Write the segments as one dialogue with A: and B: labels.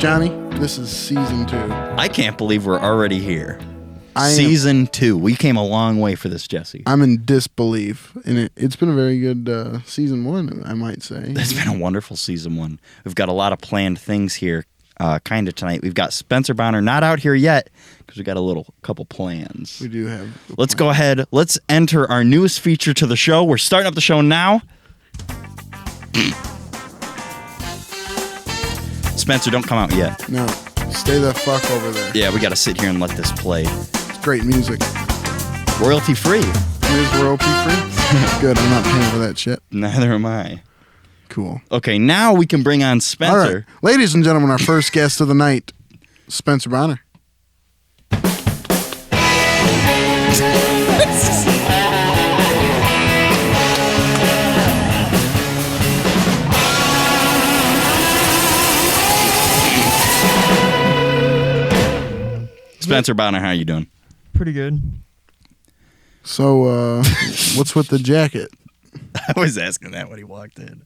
A: Johnny, this is season 2.
B: I can't believe we're already here. Season 2. We came a long way for this, Jesse.
A: I'm in disbelief. And it's been a very good season 1, I might say.
B: It's been a wonderful season 1. We've got a lot of planned things here kind of tonight. We've got Spencer Bonner not out here yet because we got a couple plans.
A: We do have.
B: Let's go ahead. Let's enter our newest feature to the show. We're starting up the show now. Spencer, don't come out yet.
A: No, stay the fuck over there.
B: Yeah, we got to sit here and let this play.
A: It's great music.
B: Royalty free.
A: It is royalty free? Good, I'm not paying for that shit.
B: Neither am I.
A: Cool.
B: Okay, now we can bring on Spencer.
A: All right. Ladies and gentlemen, our first guest of the night, Spencer Bonner.
B: Spencer Bonner, how you doing?
C: Pretty good.
A: So, what's with the jacket?
B: I was asking that when he walked in.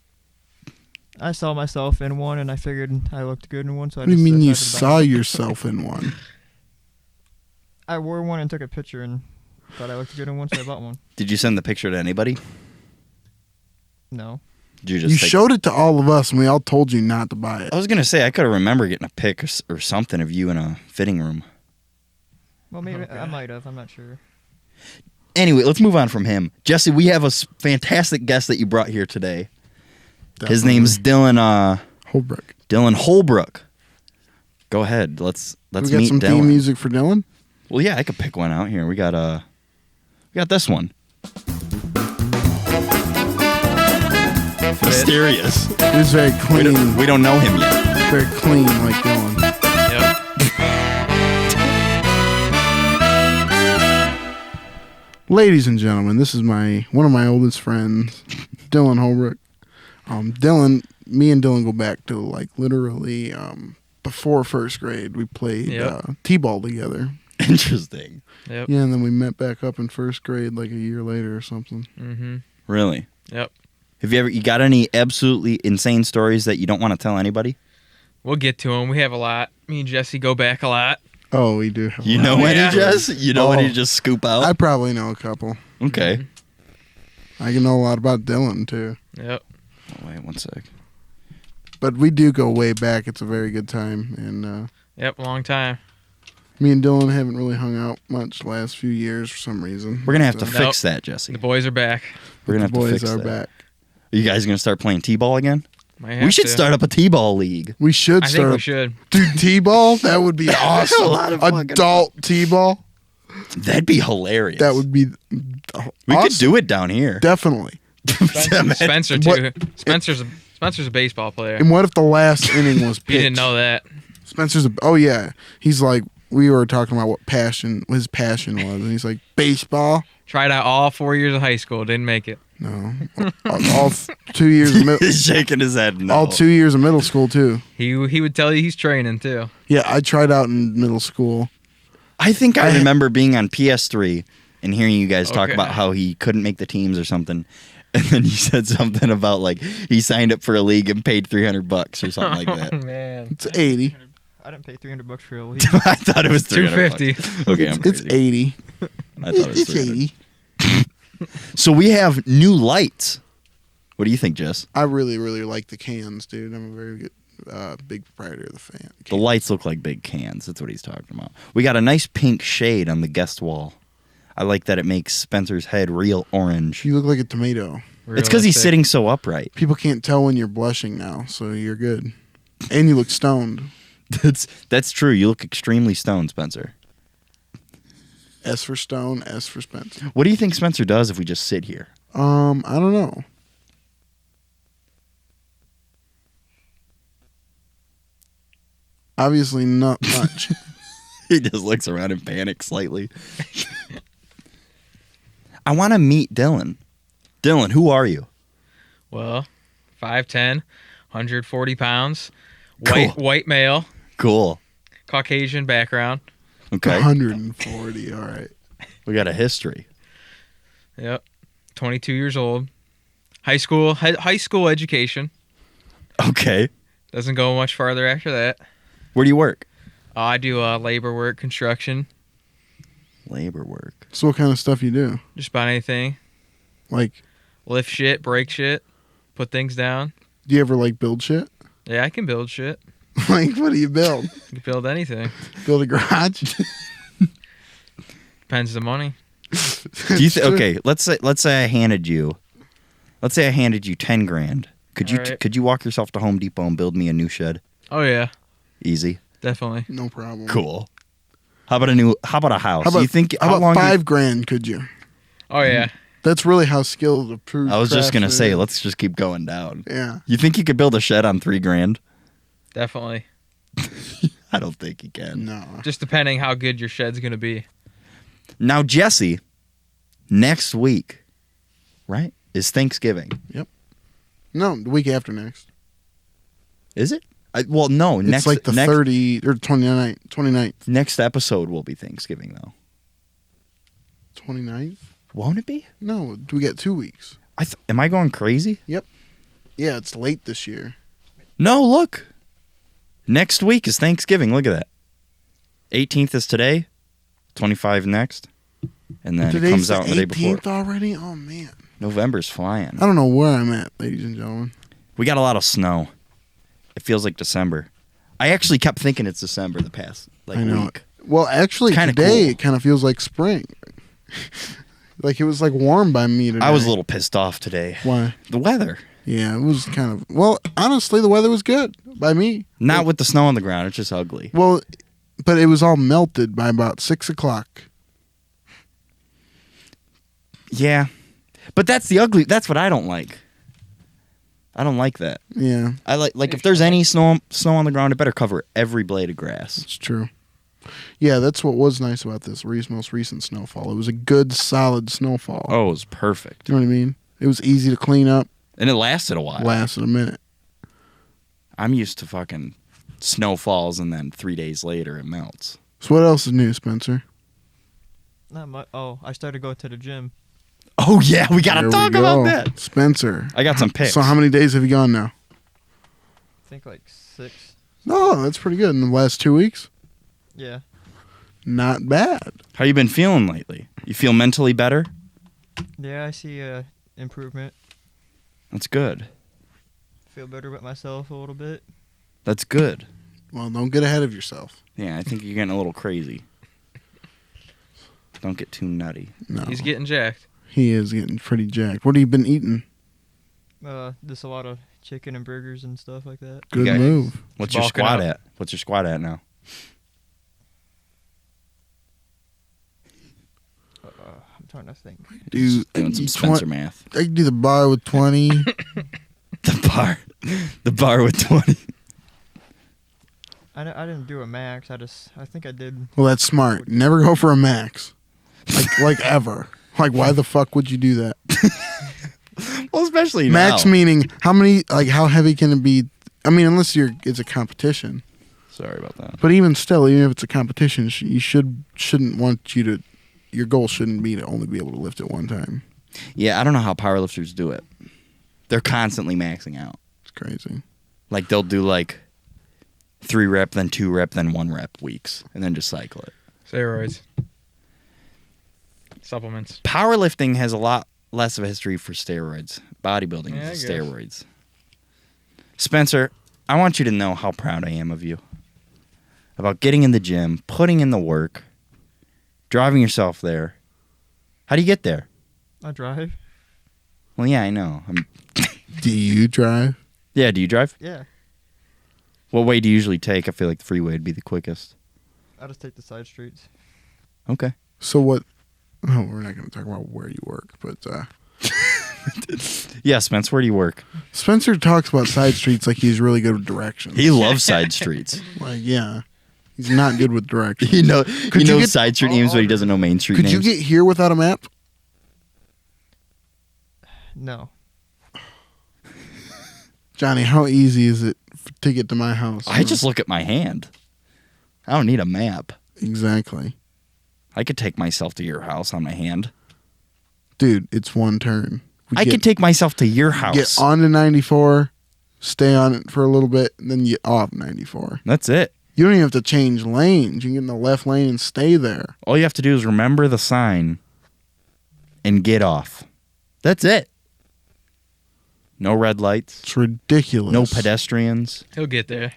C: I saw myself in one, and I figured I looked good in one. So
A: What do you mean you saw yourself in one?
C: I wore one and took a picture and thought I looked good in one, so I bought one.
B: Did you send the picture to anybody?
C: No.
B: Did
A: You showed it to all of us, and we all told you not to buy it.
B: I was going to say, I could have remembered getting a pic or something of you in a fitting room.
C: Well, maybe I might have. I'm not sure.
B: Anyway, let's move on from him. Jesse, we have a fantastic guest that you brought here today.
A: Definitely.
B: His name's Dylan
A: Holbrook.
B: Dylan Holbrook. Go ahead. Let's
A: We got
B: meet
A: some
B: Dylan.
A: theme music for Dylan?
B: Well, yeah, I could pick one out here. We got this one. Mysterious.
A: It's very clean.
B: We don't know him yet.
A: Very clean, like Dylan.
D: Yep.
A: Ladies and gentlemen, this is one of my oldest friends, Dylan Holbrook. Me and Dylan go back to like literally before first grade. We played t-ball together.
B: Interesting.
D: Yep.
A: Yeah, and then we met back up in first grade like a year later or something.
D: Mm-hmm.
B: Really?
D: Yep.
B: Have you got any absolutely insane stories that you don't want to tell anybody?
D: We'll get to them. We have a lot. Me and Jesse go back a lot.
A: Oh, we do have
B: You
A: a lot.
B: know any,
D: Yeah.
B: Jess? You know any just scoop out?
A: I probably know a couple.
B: Okay.
A: I can know a lot about Dylan, too.
D: Yep.
B: Oh, wait, one sec.
A: But we do go way back. It's a very good time. And
D: Yep, long time.
A: me and Dylan haven't really hung out much the last few years for some reason.
B: We're going to have to
A: But,
B: fix that, Jesse.
D: The boys are back.
B: We're going to
A: the
B: have to
A: boys
B: fix
A: are
B: that.
A: back.
B: Are you guys going to start playing T-ball again?
D: Might have
B: We should
D: to.
B: start up a T-ball league.
A: We should
D: I think
A: start
D: we
A: up.
D: should.
A: Dude, T-ball? That would be awesome.
B: A lot of fucking
A: Adult T-ball?
B: That'd be hilarious.
A: That would be
B: We
A: awesome.
B: could do it down here.
A: Definitely.
D: Spencer too.
A: What-
D: Spencer's a baseball player.
A: And what if the last inning was pitched?
D: You didn't know that.
A: Oh yeah. He's like, we were talking about what his passion was, and he's like, baseball?
D: Tried out all 4 years of high school. Didn't make it.
A: No. all 2 years of middle.
B: He's shaking his head no.
A: All 2 years of middle school too.
D: He would tell you he's training too.
A: Yeah, I tried out in middle school.
B: I think I remember being on PS3 and hearing you guys talk
D: Okay.
B: about how he couldn't make the teams or something. And then you said something about like he signed up for a league and paid $300 or something like that.
D: Oh, man.
A: It's 80.
C: I didn't pay $300 for a league.
B: I thought it was $300.
D: $250.
B: Okay, I'm
A: It's
B: crazy.
A: 80.
B: I thought it was
A: It's
B: 300.
A: 80.
B: So we have new lights. What do you think, Jess?
A: I really, really like the cans, dude. I'm a very good, big proprietor of the fan.
B: The lights look like big cans. That's what he's talking about. We got a nice pink shade on the guest wall. I like that it makes Spencer's head real orange.
A: You look like a tomato.
B: It's because he's
D: Realistic.
B: sitting so upright.
A: People can't tell when you're blushing now, so you're good. And you look stoned.
B: That's true. You look extremely stoned, Spencer.
A: S for stone, S for Spencer.
B: What do you think Spencer does if we just sit here?
A: I don't know. Obviously not much.
B: He just looks around and panics slightly. I want to meet Dylan. Dylan, who are you?
D: Well, 5'10", 140 pounds,
B: Cool.
D: white male,
B: Cool.
D: Caucasian background.
B: Okay.
A: 140, all right.
B: We got a history.
D: Yep. 22 years old. High school education.
B: Okay.
D: Doesn't go much farther after that.
B: Where do you work?
D: I do labor work, construction,
B: Labor work.
A: So what kind of stuff you do?
D: just about anything.
A: Like,
D: Lift shit, break shit, put things down.
A: do you ever like build shit?
D: Yeah, I can build shit.
A: Like, what do you build?
D: I can build anything.
A: Build a garage?
D: Depends the money.
B: Do you okay? Let's say I handed you 10 grand. Could you
D: All right.
B: could you walk yourself to Home Depot and build me a new shed?
D: Oh yeah,
B: Easy.
D: definitely.
A: No problem.
B: Cool. How about a house?
A: How about,
B: you think
A: how about
B: long do you-
A: 5 grand could you?
D: Oh yeah.
A: That's really how skilled a true
B: I was just gonna
A: craftsman
B: say,
A: is.
B: let's just keep going down.
A: Yeah.
B: You think you could build a shed on 3 grand?
D: Definitely.
B: I don't think you can.
A: No.
D: Just depending how good your shed's gonna be.
B: Now, Jesse, next week, right, is Thanksgiving.
A: No, the week after next.
B: Is it? No.
A: It's
B: Next,
A: like the
B: next,
A: 30 or 29th.
B: next episode will be Thanksgiving, though.
A: 29th?
B: Won't it be?
A: No, we get 2 weeks.
B: Am I going crazy?
A: Yeah, it's late this year.
B: No, look. Next week is Thanksgiving. Look at that. 18th is today. 25 next. And then
A: Today's
B: it comes out the day before.
A: 18th already? Oh, man.
B: November's flying.
A: I don't know where I'm at, ladies and gentlemen.
B: We got a lot of snow. It feels like December. I actually kept thinking it's December the past
A: I know.
B: week.
A: Well, actually,
B: Kinda
A: today
B: cool.
A: it kind of feels like spring. Like it was like warm by me today.
B: I was a little pissed off today.
A: Why?
B: The weather.
A: Yeah, it was kind of. Well, honestly, the weather was good by me.
B: Not with the snow on the ground. It's just ugly.
A: Well, but it was all melted by about 6 o'clock.
B: Yeah. But that's the ugly. That's what I don't like. I don't like that.
A: Yeah,
B: I like if there's any snow on the ground, it better cover every blade of grass.
A: it's true. Yeah, that's what was nice about this most recent snowfall. It was a good, solid snowfall.
B: Oh, it was perfect.
A: You know what I mean? It was easy to clean up.
B: And it lasted a while.
A: Lasted a minute.
B: I'm used to fucking snowfalls and then 3 days later it melts.
A: So what else is new, Spencer?
C: Not much. Oh, I started going to the gym.
B: Oh yeah, we gotta
A: There we
B: talk
A: go.
B: about that.
A: Spencer.
B: I got some picks.
A: So how many days have you gone now?
C: I think like 6.
A: Oh, that's pretty good. In the last 2 weeks?
C: Yeah.
A: Not bad.
B: How you been feeling lately? You feel mentally better?
C: Yeah, I see improvement.
B: That's good.
C: Feel better about myself a little bit.
B: That's good.
A: Well, don't get ahead of yourself.
B: Yeah, I think you're getting a little crazy. Don't get too nutty.
A: No.
D: He's getting jacked.
A: He is getting pretty jacked. What have you been eating?
C: Just a lot of chicken and burgers and stuff like that.
A: Good
B: Okay.
A: move.
B: What's your
D: Bulking
B: squat
D: up.
B: at? What's your squat at now?
C: I'm trying to think.
A: Dude,
B: Just doing some
A: each
B: Spencer
A: one-
B: math.
A: I can do the bar with 20.
B: The bar with 20.
C: I didn't do a max. I think I did.
A: Well, that's smart. Never go for a max. Like ever. Like, why the fuck would you do that?
B: Well, especially
A: Max
B: now.
A: meaning how heavy can it be? I mean, unless it's a competition.
B: Sorry about that.
A: But even still, even if it's a competition, you shouldn't want you to. Your goal shouldn't be to only be able to lift it one time.
B: Yeah, I don't know how powerlifters do it. They're constantly maxing out.
A: It's crazy.
B: Like they'll do like 3 rep, then 2 rep, then 1 rep weeks, and then just cycle it.
D: Steroids. Supplements.
B: Powerlifting has a lot less of a history for steroids. Bodybuilding
D: Yeah,
B: is
D: I guess.
B: steroids. Spencer, I want you to know how proud I am of you. About getting in the gym, putting in the work, driving yourself there. How do you get there?
C: I drive.
B: Well, yeah, I know.
A: Do you drive?
B: Yeah, do you drive?
C: Yeah.
B: What way do you usually take? I feel like the freeway would be the quickest.
C: I just take the side streets.
B: Okay.
A: So what? Oh, we're not going to talk about where you work, but
B: Yeah, Spence, where do you work?
A: Spencer talks about side streets like he's really good with directions.
B: He loves side streets.
A: Like, yeah, he's not good with directions.
B: he knows
A: you get-
B: side street names, but he doesn't know main street
A: Could
B: names.
A: you get here without a map?
C: No.
A: Johnny, how easy is it to get to my house?
B: I just look at my hand. I don't need a map.
A: Exactly.
B: I could take myself to your house on my hand.
A: Dude, it's one turn.
B: I could take myself to your house.
A: Get onto 94, stay on it for a little bit, and then get off 94.
B: That's it.
A: You don't even have to change lanes. You can get in the left lane and stay there.
B: All you have to do is remember the sign and get off. That's it. No red lights.
A: It's ridiculous.
B: No pedestrians.
D: He'll get there.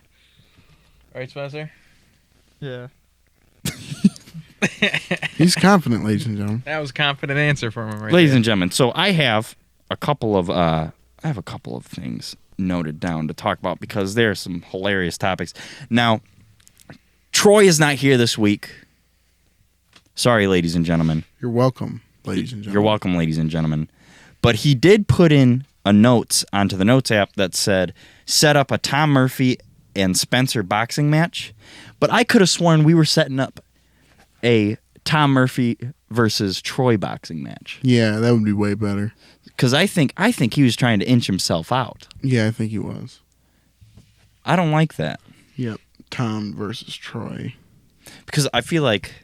D: Right, Spencer?
C: Yeah.
A: He's confident, ladies and gentlemen.
D: That was a confident answer from him, right?
B: Ladies
D: there.
B: and gentlemen, so I have a couple of things noted down to talk about because there are some hilarious topics. Now, Troy is not here this week. Sorry, ladies and gentlemen.
A: You're welcome, ladies and gentlemen.
B: You're welcome, ladies and gentlemen. But he did put in a notes onto the notes app that said, set up a Tom Murphy and Spencer boxing match. But I could have sworn we were setting up a Tom Murphy versus Troy boxing match.
A: Yeah, that would be way better.
B: Because I think he was trying to inch himself out.
A: Yeah, I think he was.
B: I don't like that.
A: Yep. Tom versus Troy.
B: Because I feel like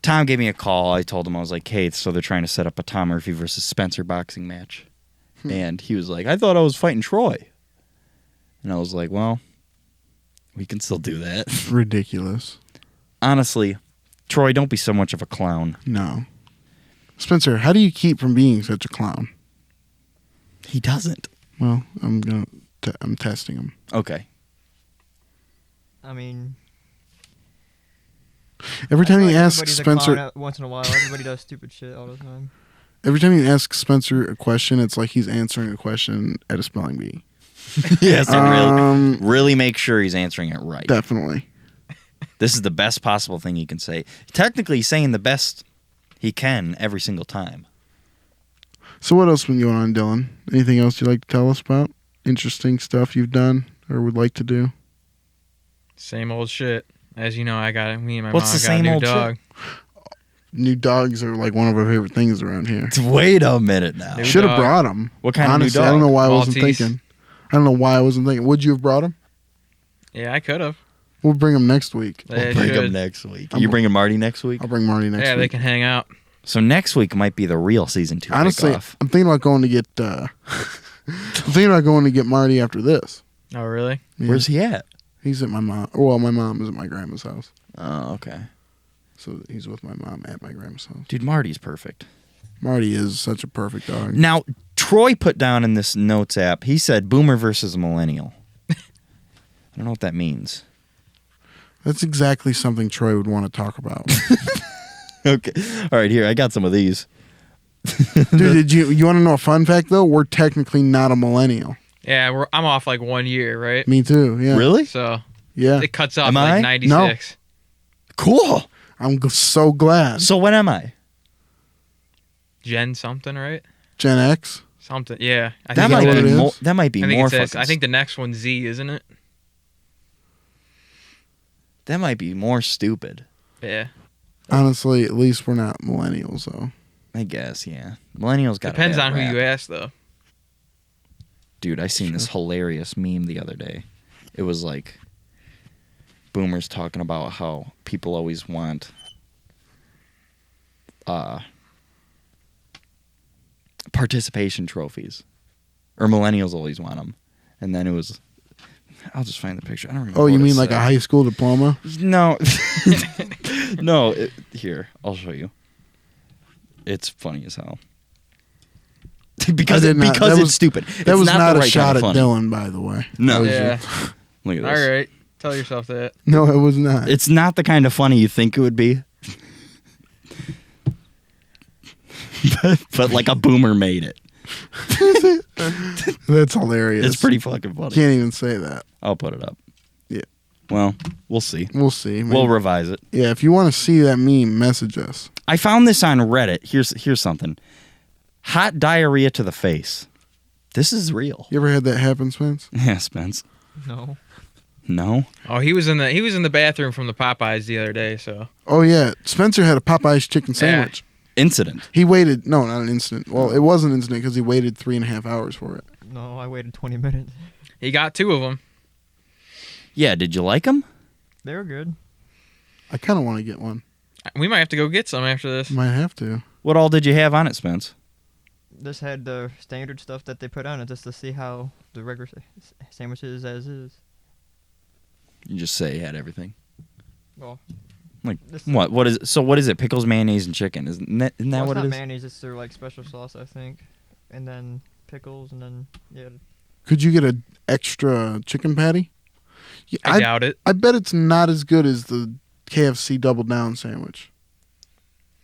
B: Tom gave me a call. I told him, I was like, hey, so they're trying to set up a Tom Murphy versus Spencer boxing match. And he was like, I thought I was fighting Troy. And I was like, well, we can still do that.
A: Ridiculous.
B: Honestly, Troy, don't be so much of a clown.
A: No. Spencer, how do you keep from being such a clown?
B: He doesn't.
A: Well, I'm testing him.
B: Okay.
C: I mean,
A: Every time
C: I
A: you
C: feel like
A: ask
C: everybody's a clown
A: Spencer,
C: once in a while, everybody does stupid shit all the time.
A: every time you ask Spencer a question, it's like he's answering a question at a spelling bee.
B: Yes, really make sure he's answering it right.
A: Definitely.
B: This is the best possible thing he can say. Technically, he's saying the best he can every single time.
A: So what else been going on, Dylan? Anything else you'd like to tell us about? Interesting stuff you've done or would like to do?
D: Same old shit. As you know, me and my
B: What's
D: mom
B: the
D: got a
B: same
D: new
B: old
D: dog.
A: New dogs are like one of our favorite things around here.
B: Wait a minute now.
D: New
A: Should have
D: dog.
A: brought them.
B: What kind
A: Honestly,
B: of new dog?
A: I don't know why I wasn't
D: Maltese.
A: thinking. I don't know why I wasn't thinking. Would you have brought him?
D: Yeah, I could have.
A: We'll bring him next week.
D: They
B: Bring
D: should.
B: him next week. You bringing Marty next week?
A: I'll bring Marty next
D: Yeah, they
A: week.
D: can hang out.
B: So next week might be the real season 2
A: Honestly,
B: kickoff.
A: I'm thinking about going to get. I'm thinking about going to get Marty after this.
D: Oh, really?
A: Yeah.
B: Where's he at?
A: He's at my mom. Well, my mom is at my grandma's house,
B: Oh, okay.
A: so he's with my mom at my grandma's house.
B: Dude, Marty's perfect.
A: Marty is such a perfect dog.
B: Now, Troy put down in this notes app, he said boomer versus millennial. I don't know what that means.
A: That's exactly something Troy would want to talk about.
B: Okay. All right, here, I got some of these.
A: Dude, you want to know a fun fact though? We're technically not a millennial.
D: Yeah, I'm off like 1 year, right?
A: Me too. Yeah.
B: Really?
D: So
A: Yeah.
D: it cuts off
B: Am
D: like
B: I?
D: 96.
B: Cool.
A: I'm so glad.
B: So when am I?
D: Gen something, right?
A: Gen X.
D: Something. Yeah. I
B: That
A: that
B: might
A: what it
B: be
A: is?
B: more. That might be
D: I think
B: more
D: it says,
B: fucking.
D: I think the next one's Z, isn't it?
B: that might be more stupid.
D: Yeah.
A: Honestly, at least we're not millennials though.
B: I guess, yeah. Millennials got
D: Depends
B: a bad
D: on who
B: rap.
D: you ask, though.
B: Dude, I seen this hilarious meme the other day. It was like boomers talking about how people always want participation trophies, or millennials always want them. And then it was, I'll just find the picture. I don't remember.
A: Oh, you
B: what it
A: mean like a
B: said.
A: high school diploma?
B: No, no. Here, I'll show you. It's funny as hell. because
A: I did not-
B: because
A: that
B: it's
A: was-
B: stupid.
A: That
B: It's
A: was
B: not
A: not
B: the
A: a
B: right
A: shot
B: kind
A: at
B: of funny.
A: Dylan, by the way.
B: No.
A: That was
D: Yeah.
B: Look at
D: All
B: this.
D: right. Tell yourself that.
A: No, it was not.
B: It's not the kind of funny you think it would be. but like a boomer made it.
A: That's hilarious.
B: It's pretty fucking funny.
A: Can't even say that.
B: I'll put it up.
A: Yeah.
B: Well, we'll see.
A: We'll see.
B: We'll revise it.
A: Yeah, if you want to see that meme, message us.
B: I found this on Reddit. Here's something. Hot diarrhea to the face. This is real.
A: You ever had that happen, Spence?
B: Yeah, Spence.
C: No.
B: No.
D: Oh, he was in the bathroom from the Popeyes the other day. So
A: Oh yeah, Spencer had a Popeye's chicken sandwich.
B: Incident.
A: He waited. No, not an incident. Well, it was an incident because he waited 3.5 hours for it.
C: No, I waited 20 minutes.
D: he got 2 of them.
B: Yeah, did you like them?
C: They were good.
A: I kind of want to get one.
D: We might have to go get some after this.
A: Might have to.
B: What all did you have on it, Spence?
C: This had the standard stuff that they put on it just to see how the regular sandwich is as is.
B: You just say you had everything.
C: Well,
B: Like
C: this-
B: what? What is it? So what is it? Pickles, mayonnaise, and chicken. Isn't that
C: well,
B: what
C: it's
B: it
C: not
B: is?
C: mayonnaise. It's their like special sauce, I think, and then pickles, and then yeah.
A: Could you get an extra chicken patty? Yeah,
D: I doubt it.
A: I bet it's not as good as the KFC Double Down sandwich.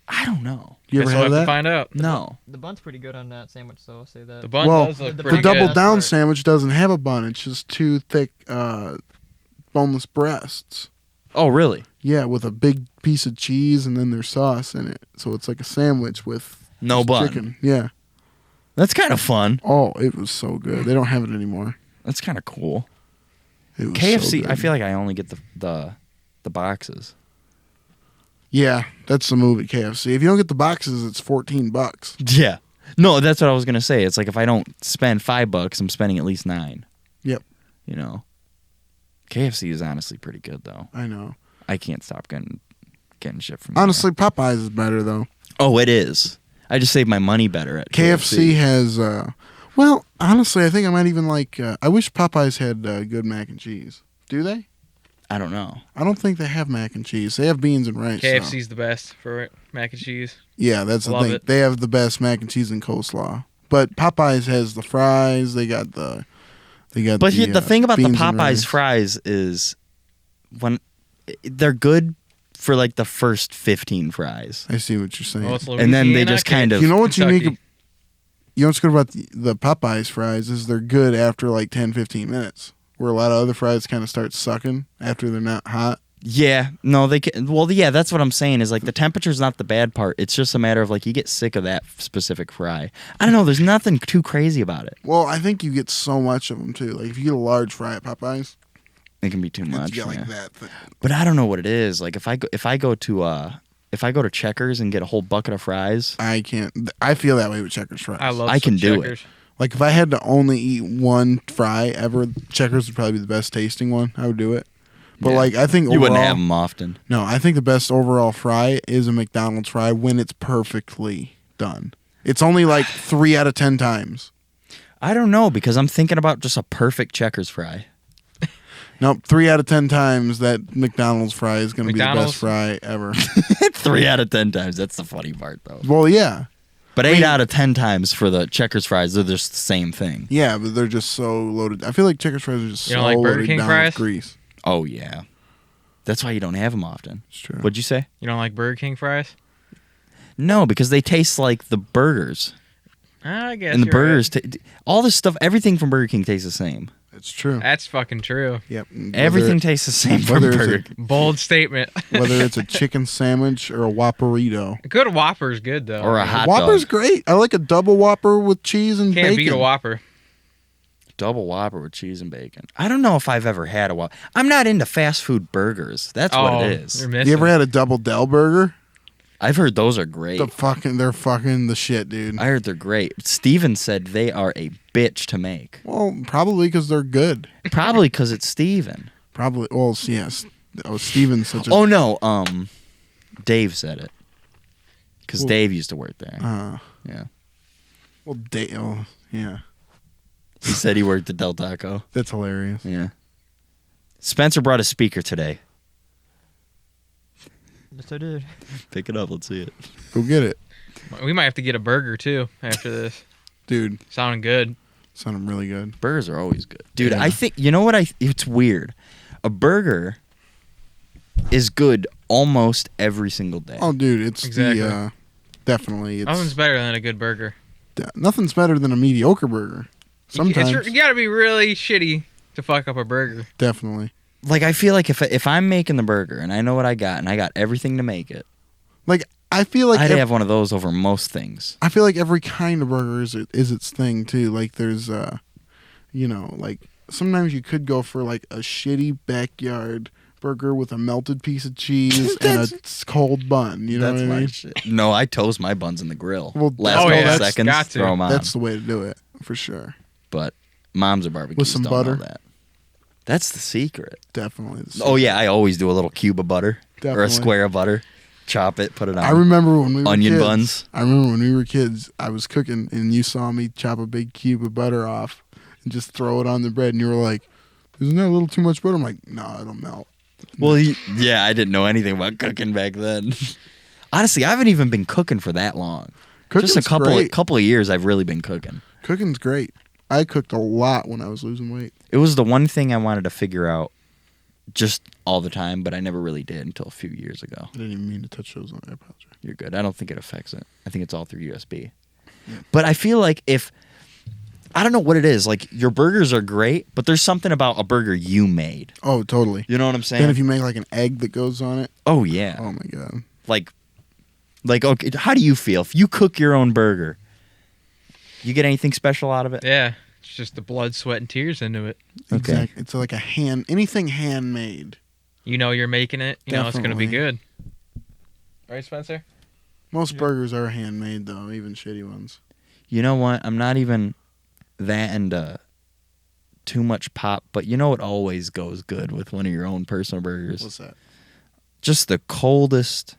B: I don't know.
A: You ever
D: Guess
A: had
D: we'll have to
A: that?
D: find out.
B: No.
C: The bun's pretty good on that sandwich, so I'll say that.
D: The bun
A: Well,
D: does look
C: the
D: pretty
A: The
C: good.
A: Double
C: That's
A: Down
C: right.
A: sandwich doesn't have a bun. It's just two thick, boneless breasts.
B: Oh, really?
A: Yeah, with a big piece of cheese and then there's sauce in it. So it's like a sandwich with
B: No
A: just
B: bun.
A: chicken. Yeah.
B: That's kind of fun.
A: Oh, it was so good. They don't have it anymore.
B: That's kind of cool.
A: It was
B: KFC.
A: so
B: I
A: good.
B: feel like I only get the boxes.
A: Yeah, that's the move at KFC. If you don't get the boxes, it's $14.
B: Yeah. No, that's what I was gonna say. It's like if I don't spend $5, I'm spending at least $9.
A: Yep.
B: You know. KFC is honestly pretty good though.
A: I know.
B: I can't stop getting shit from there.
A: Honestly, Popeyes is better though.
B: Oh, it is. I just save my money better at
A: KFC has, well, honestly, I think I might even like. I wish Popeyes had good mac and cheese. Do they?
B: I don't know.
A: I don't think they have mac and cheese. They have beans and rice. though.
D: KFC's the best for mac and cheese.
A: Yeah, that's the
D: Love
A: thing.
D: it.
A: They have the best mac and cheese and coleslaw. But Popeyes has the fries. They got the.
B: But the thing about the
A: beans and
B: Popeyes
A: rice.
B: fries is when they're good for like the first 15 fries.
A: I see what you're saying.
D: Well, it's
B: And then they
D: Louisiana,
B: just kind of
A: You know what's
D: Kentucky.
A: unique? You know what's good about the Popeyes fries is they're good after like 10, 15 minutes. Where a lot of other fries kind of start sucking after they're not hot.
B: Yeah, no, they can. Well, yeah, that's what I'm saying. Is like the temperature's not the bad part. It's just a matter of like you get sick of that specific fry. I don't know. There's nothing too crazy about it.
A: Well, I think you get so much of them too. Like if you get a large fry at Popeyes,
B: It can be too
A: you
B: much.
A: get like
B: yeah.
A: that.
B: But I don't know what it is. Like if I go to Checkers and get a whole bucket of fries,
A: I can't. I feel that way with Checkers fries.
D: I love
B: I can
D: some
B: do it.
D: Checkers.
A: Like if I had to only eat one fry ever, Checkers would probably be the best tasting one. I would do it. But
B: Yeah.
A: like I think
B: you
A: overall,
B: wouldn't have them often.
A: no, I think the best overall fry is a McDonald's fry when it's perfectly done. It's only like 3 out of 10 times.
B: I don't know because I'm thinking about just a perfect Checkers fry.
A: Nope, 3 out of 10 times that McDonald's fry is going to be the
D: McDonald's?
A: best fry ever.
B: 3 out of 10 times. That's the funny part though.
A: Well, yeah,
B: But
A: I
B: 8
A: mean-
B: out of 10 times for the Checkers fries, they're just the same thing.
A: yeah, but they're just so loaded. I feel like Checkers fries are just
D: You
A: so
D: don't like Burger
A: loaded
D: King
A: down
D: fries?
A: with grease.
B: Oh yeah, that's why you don't have them often.
A: It's true.
B: What'd you say?
D: You don't like Burger King fries?
B: No, because they taste like the burgers,
D: I guess.
B: and the
D: you're
B: burgers, all this stuff, everything from Burger King tastes the same.
A: It's true.
D: right. That's fucking true.
A: Yep.
B: Everything tastes the same from
A: whether it's
B: Burger
A: a-
B: King.
D: Bold statement.
A: whether it's a chicken sandwich or a Whopperito.
D: A good Whopper's good though.
B: Or a hot
A: Whopper's
B: dog.
A: great. I like a double Whopper with cheese and
D: Can't
A: bacon.
D: beat a Whopper.
B: Double Whopper with cheese and bacon. I don't know if I've ever had a Whopper. I'm not into fast food burgers. That's what it is.
D: You're missing.
A: You ever had a double Del burger?
B: I've heard those are great.
A: They're fucking the shit, dude.
B: I heard they're great. Steven said they are a bitch to make.
A: Well, probably because they're good.
B: Probably because it's Steven.
A: Probably. Well, yes. Oh, Steven's such a.
B: Oh no, Dave said it. Because
A: Well-
B: Dave used to work there. Yeah.
A: Well, oh, yeah.
B: He said he worked at Del Taco.
A: That's hilarious.
B: Yeah. Spencer brought a speaker today.
C: Yes, I did.
B: Pick it up. Let's see it.
A: Go get it,
D: We might have to get a burger too after this.
A: dude.
D: Sounding good.
A: Sounded really good.
B: Burgers are always good. Dude,
A: Yeah.
B: I think, you know what? It's weird. A burger is good almost every single day.
A: Oh, dude, it's
D: Exactly.
A: definitely. It's
D: Nothing's better than a good burger.
A: nothing's better than a mediocre burger. Sometimes,
D: You got to be really shitty to fuck up a burger.
A: definitely.
B: Like, I feel like if I'm making the burger and I know what I got and I got everything to make it,
A: Like I feel like
B: I'd have one of those over most things.
A: I feel like every kind of burger is its thing too. Like there's like sometimes you could go for like a shitty backyard burger with a melted piece of cheese and a cold bun. You know
B: That's
A: what I
B: my
A: mean?
B: shit. No, I toast my buns in the grill.
A: Well,
B: Last
A: oh,
B: couple
A: yeah, that's
B: seconds,
D: got to.
B: throw them on.
A: That's the way to do it for sure.
B: But moms are barbecues
A: With some
B: don't
A: butter?
B: know that. That's the secret.
A: Definitely. the
B: Oh yeah, I always do a little cube of butter or
A: Definitely.
B: a square of butter. Chop it, put it on.
A: I remember when we were
B: Onion
A: kids,
B: buns.
A: I remember when we were kids, I was cooking and you saw me chop a big cube of butter off and just throw it on the bread and you were like, isn't that a little too much butter? I'm like, no, it'll melt.
B: Well, yeah, I didn't know anything about cooking back then. Honestly, I haven't even been cooking for that long.
A: Cooking's
B: Just a
A: great.
B: couple of years I've really been cooking.
A: Cooking's great. I cooked a lot when I was losing weight.
B: It was the one thing I wanted to figure out just all the time, but I never really did until a few years ago.
A: I didn't even mean to touch those on AirPods.
B: You're good. I don't think it affects it. I think it's all through USB. But I feel like I don't know what it is. Like, your burgers are great, but there's something about a burger you made.
A: Oh, totally.
B: You know what I'm saying?
A: Then if you make like an egg that goes on it.
B: Oh, yeah.
A: Oh my god.
B: Like, okay, how do you feel if you cook your own burger? You get anything special out of it?
D: Yeah. It's just the blood, sweat, and tears into it.
B: Okay.
A: Exactly. It's like anything handmade.
D: You know you're making it. You know it's going to be
A: Definitely.
D: good. Right, Spencer?
A: Most burgers are handmade though, even shitty ones.
B: You know what? I'm not even that into too much pop, but you know what always goes good with one of your own personal burgers?
A: What's that?
B: Just the coldest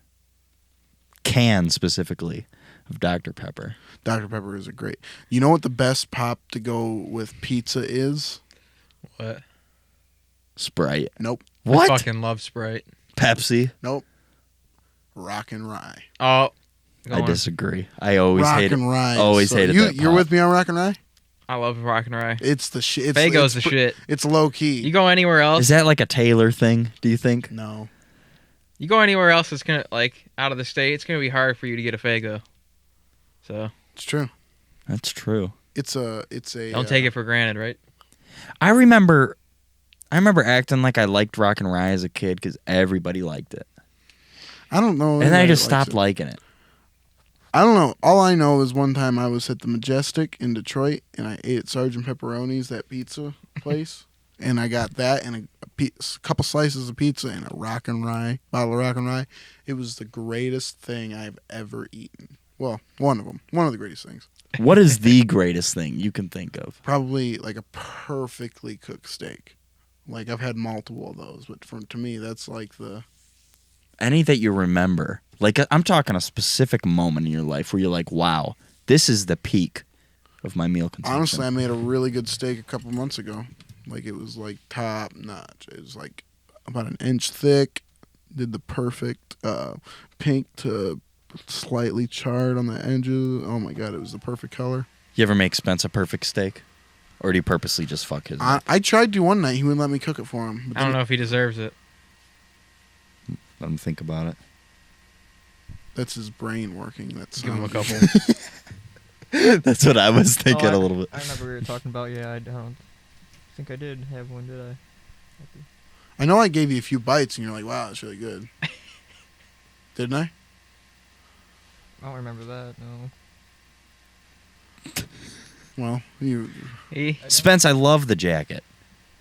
B: can, specifically, of Dr. Pepper.
A: Dr. Pepper is a great. You know what the best pop to go with pizza is?
D: What?
A: Sprite. Nope.
B: What?
D: I fucking love Sprite.
B: Pepsi?
A: Nope. Rock and Rye.
D: Oh. Go
B: I
D: on.
B: disagree. I always
A: Rock
B: hate it.
A: and Rye.
B: Always hated that
A: You're
B: pop.
A: with me on Rock and Rye?
D: I love Rock and Rye.
A: It's the shit.
D: Fago's the shit.
A: It's low key.
D: You go anywhere else.
B: Is that like a Taylor thing, do you think?
A: No.
D: You go anywhere else, it's gonna out of the state. It's gonna be hard for you to get a Fago. So
A: It's true.
B: That's true.
A: It's a.
D: don't take it for granted, right?
B: I remember acting like I liked Rock and Rye as a kid because everybody liked it.
A: I don't know.
B: And then I
A: anybody
B: just
A: likes
B: stopped
A: it.
B: liking it.
A: I don't know. All I know is one time I was at the Majestic in Detroit and I ate at Sergeant Pepperoni's, that pizza place, and I got that and a couple slices of pizza and a Rock and Rye bottle of Rock and Rye. It was the greatest thing I've ever eaten. Well, one of them. One of the greatest things.
B: What is the greatest thing you can think of?
A: Probably like a perfectly cooked steak. Like I've had multiple of those, but to me that's like the.
B: Any that you remember. Like, I'm talking a specific moment in your life where you're like, wow, this is the peak of my meal consumption.
A: Honestly, I made a really good steak a couple months ago. Like it was like top notch. It was like about an inch thick. Did the perfect pink to slightly charred on the edges. Oh my god, it was the perfect color.
B: You ever make Spence a perfect steak? Or do you purposely just fuck his up?
A: I tried to one night. He wouldn't let me cook it for him. But
D: I don't know if he deserves it.
B: Let him think about it.
A: That's his brain working. That's
D: Give him a couple.
B: That's what I was thinking a little bit.
C: I remember we were talking about. Yeah, I don't think I did have one, did I?
A: I know I gave you a few bites, and you're like, "Wow, that's really good." Didn't I?
C: I don't remember that. No.
A: Well, you.
B: Spence, I love the jacket.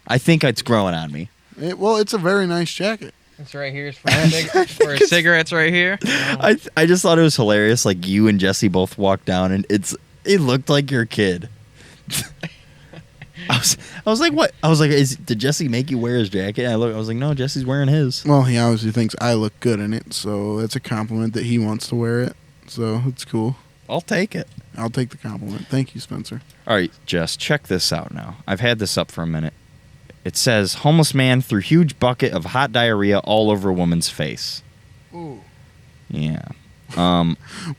B: I think it's growing on me.
A: It's a very nice jacket.
D: It's right here. It's for his cigarettes right here.
B: I just thought it was hilarious. Like, you and Jesse both walked down, and it looked like your kid. I was like, what? I was like, did Jesse make you wear his jacket? And I was like, no, Jesse's wearing his.
A: Well, he obviously thinks I look good in it, so that's a compliment that he wants to wear it. So it's cool.
B: I'll take it.
A: I'll take the compliment. Thank you, Spencer.
B: All right, Jess, check this out now. I've had this up for a minute. It says, homeless man threw huge bucket of hot diarrhea all over a woman's face.
A: Ooh.
B: Yeah.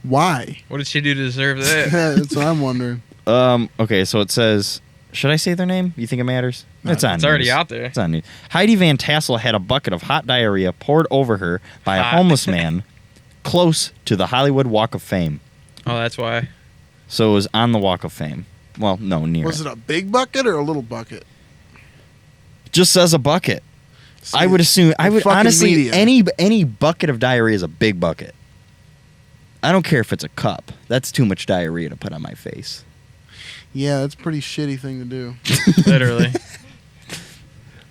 A: Why?
D: What did she do to deserve that?
A: That's what I'm wondering.
B: Okay, so it says, should I say their name? You think it matters?
A: No,
B: It's on
D: It's already
B: news.
D: out there.
B: It's on news. Heidi Van Tassel had a bucket of hot diarrhea poured over her by a
D: Hot.
B: homeless man close to the Hollywood Walk of Fame.
D: Oh, that's why.
B: So it was on the Walk of Fame. Well, no, near
A: Was it a big bucket or a little bucket?
B: Just says a bucket.
A: See,
B: I would assume. I would
A: fucking
B: honestly
A: media.
B: any bucket of diarrhea is a big bucket. I don't care if it's a cup. That's too much diarrhea to put on my face.
A: Yeah, that's a pretty shitty thing to do.
D: Literally.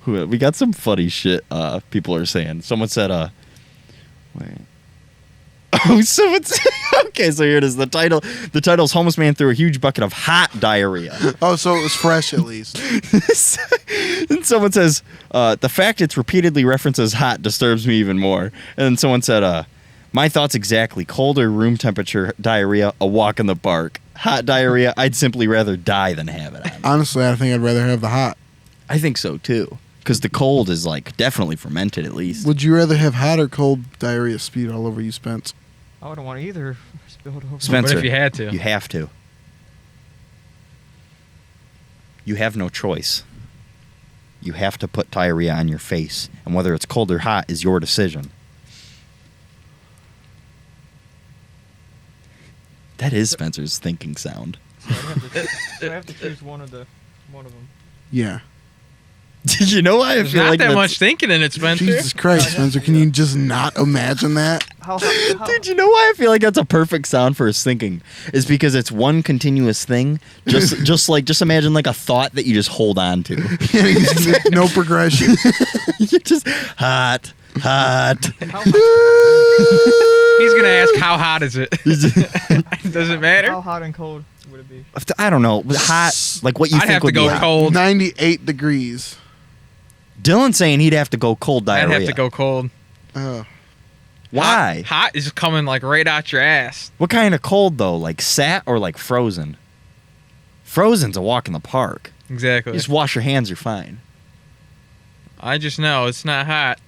B: We got some funny shit. People are saying. Someone said. Wait. Oh, someone said. Okay, so here it is. The title's "Homeless Man Threw a Huge Bucket of Hot Diarrhea."
A: Oh, so it was fresh at least.
B: And someone says, the fact it's repeatedly referenced as hot disturbs me even more. And then someone said, my thoughts exactly. Cold or room temperature diarrhea, a walk in the park. Hot diarrhea, I'd simply rather die than have it on me.
A: Honestly, I think I'd rather have the hot.
B: I think so too, because the cold is like definitely fermented at least.
A: Would you rather have hot or cold diarrhea spewed all over you, Spence?
C: I wouldn't want either spilled over.
B: Spencer,
D: What if you had to?
B: You have to. You have no choice. You have to put diarrhea on your face, and whether it's cold or hot is your decision. That is Spencer's thinking sound.
C: So I have to choose one of them.
A: Yeah.
B: You know why I
D: There's
B: feel
D: not
B: like
D: that
B: that's-
D: much thinking in it, Spencer.
A: Jesus Christ, Spencer, can you just not imagine that?
C: How
B: Dude, you know why I feel like that's a perfect sound for his thinking? Is because it's one continuous thing. Just imagine like a thought that you just hold on to.
A: No progression.
B: You're just hot.
D: He's gonna ask how hot is it? Does it matter?
C: How hot and cold would it be?
B: I don't know. Hot, like what you
D: I'd
B: think
D: have to
B: would be
D: go
B: hot.
D: cold.
A: 98 degrees.
B: Dylan's saying he'd have to go cold diarrhea.
D: I'd have to go cold.
B: Why?
D: Hot is coming like right out your ass.
B: What kind of cold though? Like sat or like frozen? Frozen's a walk in the park.
D: Exactly.
B: You just wash your hands, you're fine.
D: I just know it's not hot.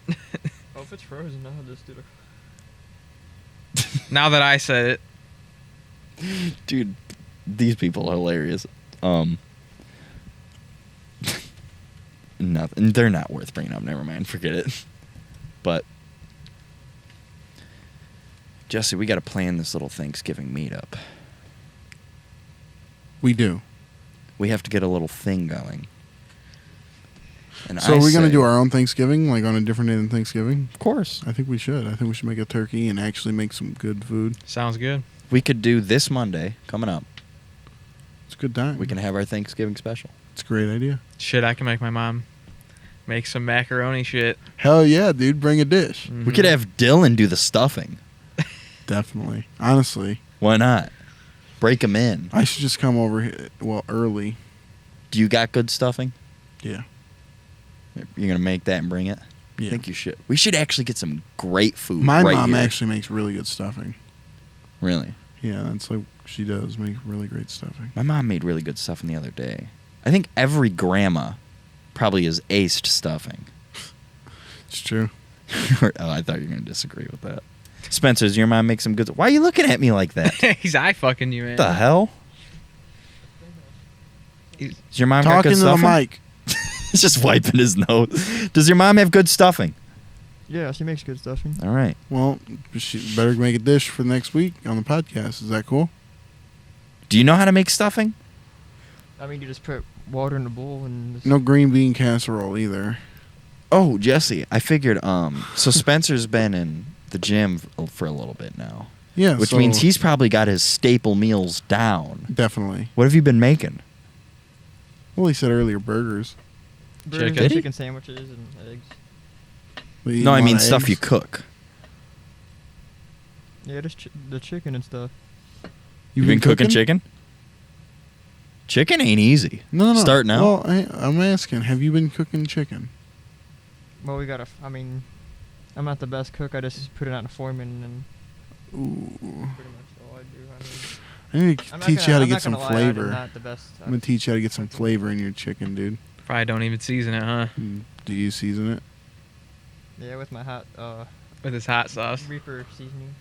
C: Oh, if it's frozen, I'll just do the.
D: Now that I said it.
B: Dude, these people are hilarious. Nothing. They're not worth bringing up. Never mind. Forget it. But Jesse, we got to plan this little Thanksgiving meetup.
A: We do.
B: We have to get a little thing going. And
A: So are we going to
B: say-
A: do our own Thanksgiving, like on a different day than Thanksgiving?
B: Of course.
A: I think we should. I think we should make a turkey and actually make some good food.
D: Sounds good.
B: We could do this Monday coming up.
A: It's a good time.
B: We can have our Thanksgiving special.
A: It's a great idea.
D: Shit, I can make my mom make some macaroni shit.
A: Hell yeah, dude. Bring a dish.
B: We could have Dylan do the stuffing.
A: Definitely. Honestly.
B: Why not? Break them in.
A: I should just come over here, early.
B: Do you got good stuffing?
A: Yeah.
B: You're going to make that and bring it?
A: Yeah.
B: I think you should. We should actually get some great food.
A: My
B: right
A: mom
B: here.
A: actually makes really good stuffing.
B: Really?
A: Yeah, that's like she does make really great stuffing.
B: My mom made really good stuffing the other day. I think every grandma probably has aced stuffing.
A: It's true.
B: Oh, I thought you were going to disagree with that. Spencer, does your mom make some good... Why are you looking at me like that?
D: He's eye fucking you, man.
B: What the hell? Does your mom got
A: Talking
B: good
A: to the
B: stuffing?
A: mic.
B: He's just wiping his nose. Does your mom have good stuffing?
C: Yeah, she makes good stuffing.
B: All right.
A: Well, she better make a dish for next week on the podcast. Is that cool?
B: Do you know how to make stuffing?
C: I mean, you just put water in a bowl and. Just
A: No green bean casserole either.
B: Oh, Jesse, I figured, so Spencer's been in the gym for a little bit now.
A: Yeah,
B: Which
A: so
B: means he's probably got his staple meals down.
A: definitely.
B: What have you been making?
A: Well, he said earlier burgers.
C: burgers
D: Chicken.
C: and
B: Did he?
C: chicken sandwiches and eggs.
A: But you
B: No,
A: eat
B: I
A: a
B: mean
A: lot of
B: stuff
A: eggs?
B: you cook.
C: Yeah, just the chicken and stuff.
B: You've been cooking chicken? Chicken ain't easy.
A: No.
B: Starting out?
A: Well, I'm asking, have you been cooking chicken?
C: Well, we gotta. I mean, I'm not the best cook. I just put it on a foreman and
A: Ooh.
C: pretty much all I do.
A: I need to
C: I'm not
A: teach
C: gonna-
A: you how to
C: I'm
A: get
C: not
A: some
C: gonna lie,
A: flavor.
C: I'm not the best.
A: I'm going to teach you how to get some flavor in your chicken, dude.
D: Probably don't even season it, huh?
A: Do you season it?
C: Yeah, with my hot
D: With his hot sauce.
C: Reaper seasoning.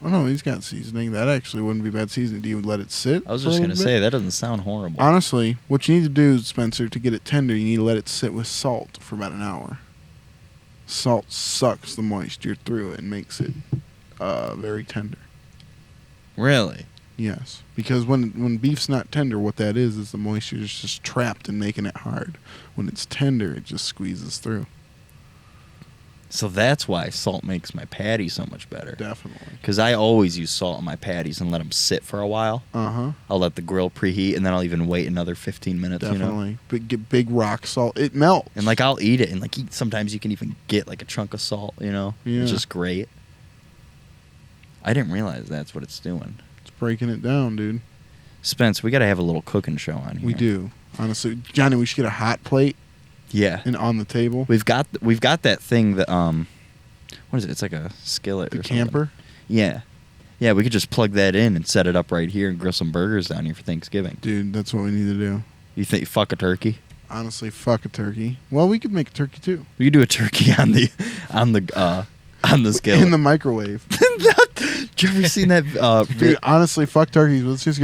A: Oh, no, he's got seasoning. That actually wouldn't be bad seasoning. Do you let it sit?
B: I was
A: for a
B: just going
A: little
B: to
A: bit?
B: say, that doesn't sound horrible.
A: Honestly, what you need to do, Spencer, to get it tender, you need to let it sit with salt for about an hour. Salt sucks the moisture through it and makes it very tender.
B: Really?
A: Yes, because when beef's not tender, what that is the moisture is just trapped and making it hard. When it's tender, it just squeezes through.
B: So that's why salt makes my patty so much better.
A: Definitely.
B: Because I always use salt on my patties and let them sit for a while.
A: Uh-huh.
B: I'll let the grill preheat, and then I'll even wait another 15 minutes, you know?
A: Definitely. But get big rock salt. It melts.
B: And, like, I'll eat it, and, like, sometimes you can even get, like, a chunk of salt, you know?
A: Yeah.
B: It's just great. I didn't realize that's what it's doing.
A: It's breaking it down, dude.
B: Spence, we got to have a little cooking show on here.
A: We do. Honestly, Johnny, we should get a hot plate
B: Yeah.
A: and on the table.
B: We've got that thing that, what is it? It's like a skillet
A: The
B: or something.
A: camper.
B: Yeah. Yeah, we could just plug that in and set it up right here and grill some burgers down here for Thanksgiving.
A: Dude, that's what we need to do.
B: You think fuck a turkey?
A: Honestly, fuck a turkey. Well, we could make a turkey too.
B: We could do a turkey on the skillet.
A: In the microwave.
B: Did you ever seen that?
A: Dude, honestly, fuck turkeys. Let's just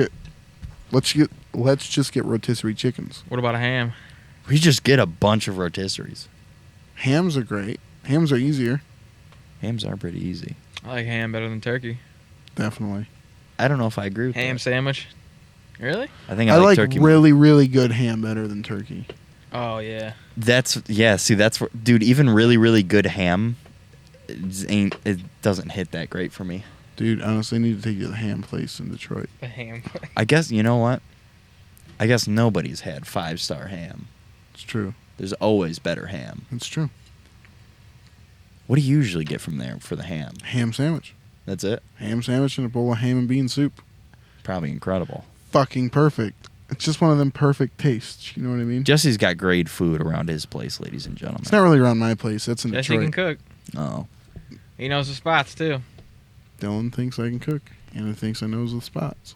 A: get rotisserie chickens.
D: What about a ham?
B: We just get a bunch of rotisseries.
A: Hams are great. Hams are easier.
B: Hams are pretty easy.
D: I like ham better than turkey.
A: Definitely.
B: I don't know if I agree with
D: Ham
B: that.
D: sandwich. Really?
B: I think
A: I like
B: turkey more.
A: really, really good ham better than turkey.
D: Oh yeah.
B: See, that's what, dude. Even really, really good ham, it doesn't hit that great for me.
A: Dude, honestly, I need to take you to the ham place in Detroit.
D: The ham.
B: I guess you know what? I guess nobody's had 5-star ham.
A: It's true.
B: There's always better ham.
A: It's true.
B: What do you usually get from there for the ham?
A: Ham sandwich.
B: That's it.
A: Ham sandwich and a bowl of ham and bean soup.
B: Probably incredible.
A: Fucking perfect. It's just one of them perfect tastes. You know what I mean?
B: Jesse's got great food around his place, ladies and gentlemen.
A: It's not really around my place. That's in
D: Jesse
A: Detroit.
D: can cook.
B: Oh,
D: He knows the spots too.
A: Dylan thinks I can cook, and he thinks I knows the spots.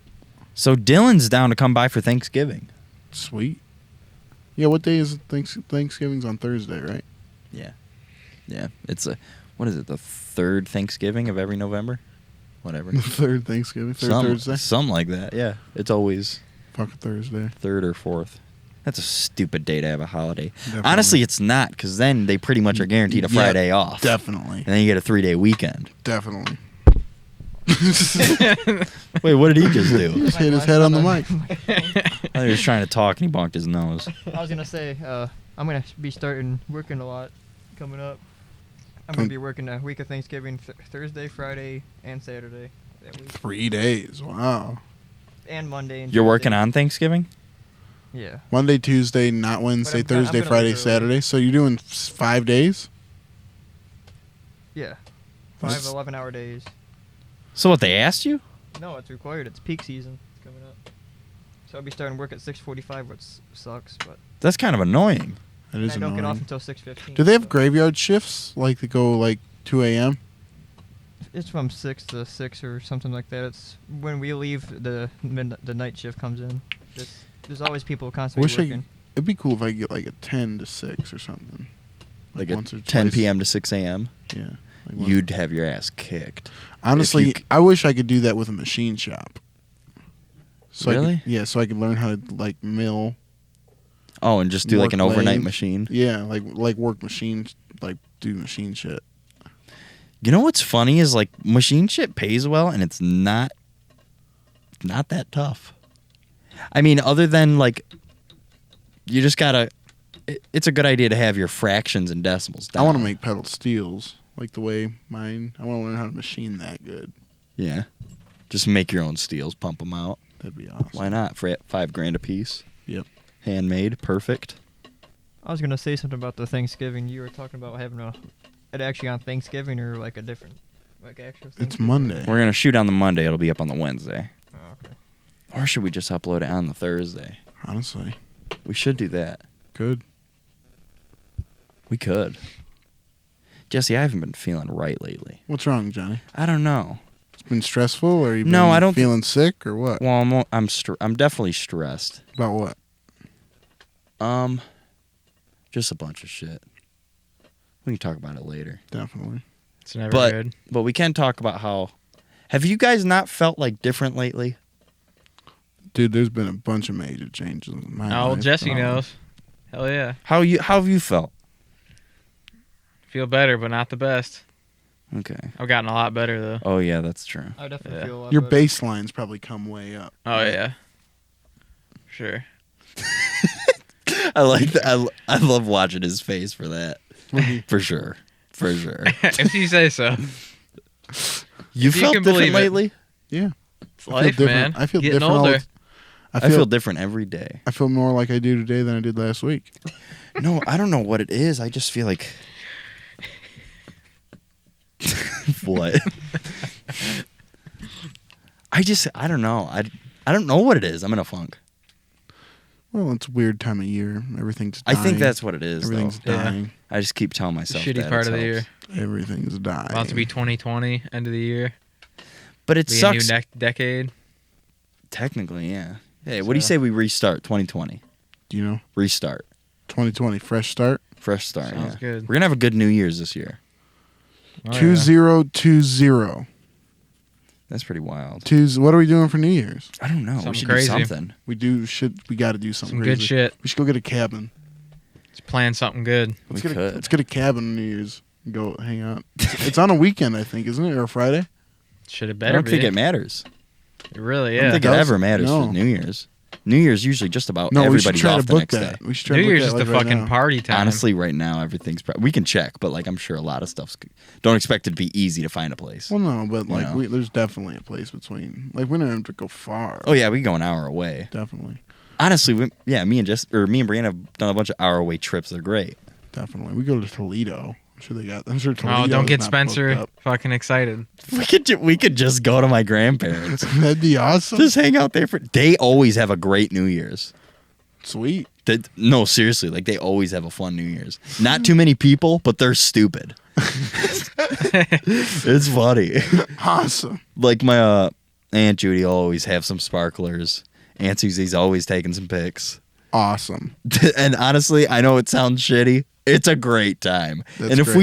B: so Dylan's down to come by for Thanksgiving.
A: Sweet. Yeah, what day is it? Thanksgiving's on Thursday, right?
B: Yeah, it's what is it? The third Thanksgiving of every November, whatever.
A: The third Thanksgiving, Thursday.
B: Something like that. Yeah, it's always
A: Fuck a Thursday.
B: third or fourth. That's a stupid day to have a holiday.
A: Definitely.
B: Honestly, it's not, because then they pretty much are guaranteed a
A: Yeah,
B: Friday off.
A: Definitely.
B: And then you get a 3-day weekend.
A: Definitely.
B: Wait, what did he just do?
A: Just hit his head on the mic.
B: I thought he was trying to talk and he bonked his nose.
C: I was gonna say, I'm gonna be starting working a lot coming up. I'm gonna be working a week of Thanksgiving, Thursday, Friday, and Saturday that week,
A: 3 days. Wow.
C: and Monday. And
B: You're
C: Tuesday.
B: working on Thanksgiving?
C: Yeah.
A: Monday, Tuesday, not Wednesday,
C: I'm
A: Thursday,
C: gonna
A: Friday,
C: leave early.
A: Saturday. So you're doing 5 days?
C: Yeah.
A: That's-
C: 5 11-hour days.
B: So what, they asked you?
C: No, it's required. It's peak season. It's coming up. So I'll be starting work at 6:45, which sucks, but
B: That's kind of annoying.
A: That
C: and
A: is
C: I don't get off
A: annoying.
C: until 6:15.
A: Do they have
C: so
A: graveyard shifts? Like they go like 2 a.m.?
C: It's from 6 to 6 or something like that. It's when we leave, the night shift comes in. There's always people constantly
A: Wish I
C: working.
A: It'd be cool if I could get like a 10 to 6 or something.
B: Like at
A: once or
B: 10
A: twice.
B: p.m. to 6 a.m.?
A: Yeah. Like once-
B: You'd have your ass kicked.
A: Honestly,
B: if you c-
A: I wish I could do that with a machine shop. So
B: Really?
A: So I could learn how to like mill.
B: Oh, and just do like
A: Work
B: an overnight
A: lathe.
B: machine?
A: Yeah, like work machine, like do machine shit.
B: You know what's funny is like machine shit pays well and it's not that tough. I mean, other than like you just gotta it's a good idea to have your fractions and decimals down.
A: I want to make pedal steels like the way mine. I want to learn how to machine that good.
B: Yeah. Just make your own steels, pump them out.
A: That'd be awesome.
B: Why not? For $5,000 a piece.
A: Yep.
B: Handmade, perfect.
C: I was gonna say something about the Thanksgiving. You were talking about having it actually on Thanksgiving or like a different, like actual.
A: It's
C: Thanksgiving?
A: Monday.
B: We're gonna shoot on the Monday. It'll be up on the Wednesday.
C: Oh, okay.
B: Or should we just upload it on the Thursday?
A: Honestly,
B: We should do that.
A: good.
B: We could. Jesse, I haven't been feeling right lately.
A: What's wrong, Johnny?
B: I don't know.
A: It's been stressful, or you been
B: No, I don't thi-
A: feeling sick, or what?
B: Well, I'm definitely stressed.
A: About what?
B: Just a bunch of shit. We can talk about it later.
A: Definitely.
D: It's never
B: But
D: good.
B: but we can talk about how. Have you guys not felt like different lately?
A: Dude, there's been a bunch of major changes in my
D: Oh,
A: life.
D: Jesse knows. Hell yeah.
B: How have you felt?
D: Feel better, but not the best.
B: Okay.
D: I've gotten a lot better though.
B: Oh yeah, that's true.
C: I definitely
D: Yeah.
C: feel a lot
A: Your
C: better.
A: baseline's probably come way up.
D: Oh yeah. Sure.
B: I like that. I love watching his face for that.
A: Maybe.
B: For sure. For sure.
D: If you say so.
B: You
D: You
B: felt
D: can
B: different
D: believe it.
B: lately?
A: Yeah.
D: It's life, man.
A: I feel
D: Getting
A: different.
D: older.
B: I feel different every day.
A: I feel more like I do today than I did last week.
B: No, I don't know what it is. I just feel like. What? I don't know. I don't know what it is. I'm in a funk.
A: Well, it's a weird time of year. Everything's
B: I
A: dying.
B: think that's what it is.
A: Everything's
B: Though.
D: Yeah.
A: dying.
B: I just keep telling myself
D: Shitty
B: that.
D: part
B: It
D: of the
B: helps.
D: year.
A: Everything's dying.
D: About to be 2020, end of the year.
B: But it
D: Be
B: sucks.
D: a new decade.
B: Technically, yeah. Hey, what do you
D: So-
B: say we restart 2020?
A: Do you know?
B: Restart.
A: 2020, fresh start.
B: Fresh start.
D: Sounds
B: Yeah.
D: good.
B: We're gonna have a good New Year's this year.
D: Oh, yeah.
A: 2020.
B: That's pretty wild.
A: What are we doing for New Year's?
B: I don't know.
D: Something
B: we should
D: crazy.
B: do something.
A: We got to do something
D: Some
A: crazy.
D: good shit.
A: We should go get a cabin.
D: Let's plan something good.
B: We could.
A: Let's get a cabin on New Year's and go hang out. It's on a weekend, I think, isn't it? Or a Friday?
D: Should have
B: I
D: better
B: don't
D: be.
B: think it matters.
D: It really
B: I don't
D: is.
B: think it
A: does?
B: ever matters
A: No.
B: for New Year's. New Year's usually just about
A: No, we should
B: everybody's
A: try to
B: off the
A: book
B: next
A: that.
B: day.
A: We should try
D: New
A: to book
D: Year's
A: that
D: is
A: like
D: the
A: right
D: fucking
A: now.
D: party time.
B: Honestly, right now everything's. We can check, but like I'm sure a lot of stuff's. Don't expect it to be easy to find a place.
A: Well, no, but like
B: You know.
A: there's definitely a place between. Like we don't have to go far.
B: Oh yeah, we go an hour away.
A: Definitely,
B: Honestly, me and me and Brianna have done a bunch of hour away trips. They're great.
A: definitely. We go to Toledo. I'm sure Toledo.
D: Oh, don't get
A: not
D: Spencer
A: booked up.
D: fucking excited.
B: We could just go to my grandparents.
A: That'd be awesome.
B: Just hang out there They always have a great New Year's.
A: Sweet.
B: No, seriously, like they always have a fun New Year's. Not too many people, but they're stupid. It's funny.
A: Awesome.
B: Like my Aunt Judy will always have some sparklers. Aunt Susie's always taking some pics.
A: Awesome.
B: And honestly, I know it sounds shitty. It's a great time.
A: That's
B: and if
A: great.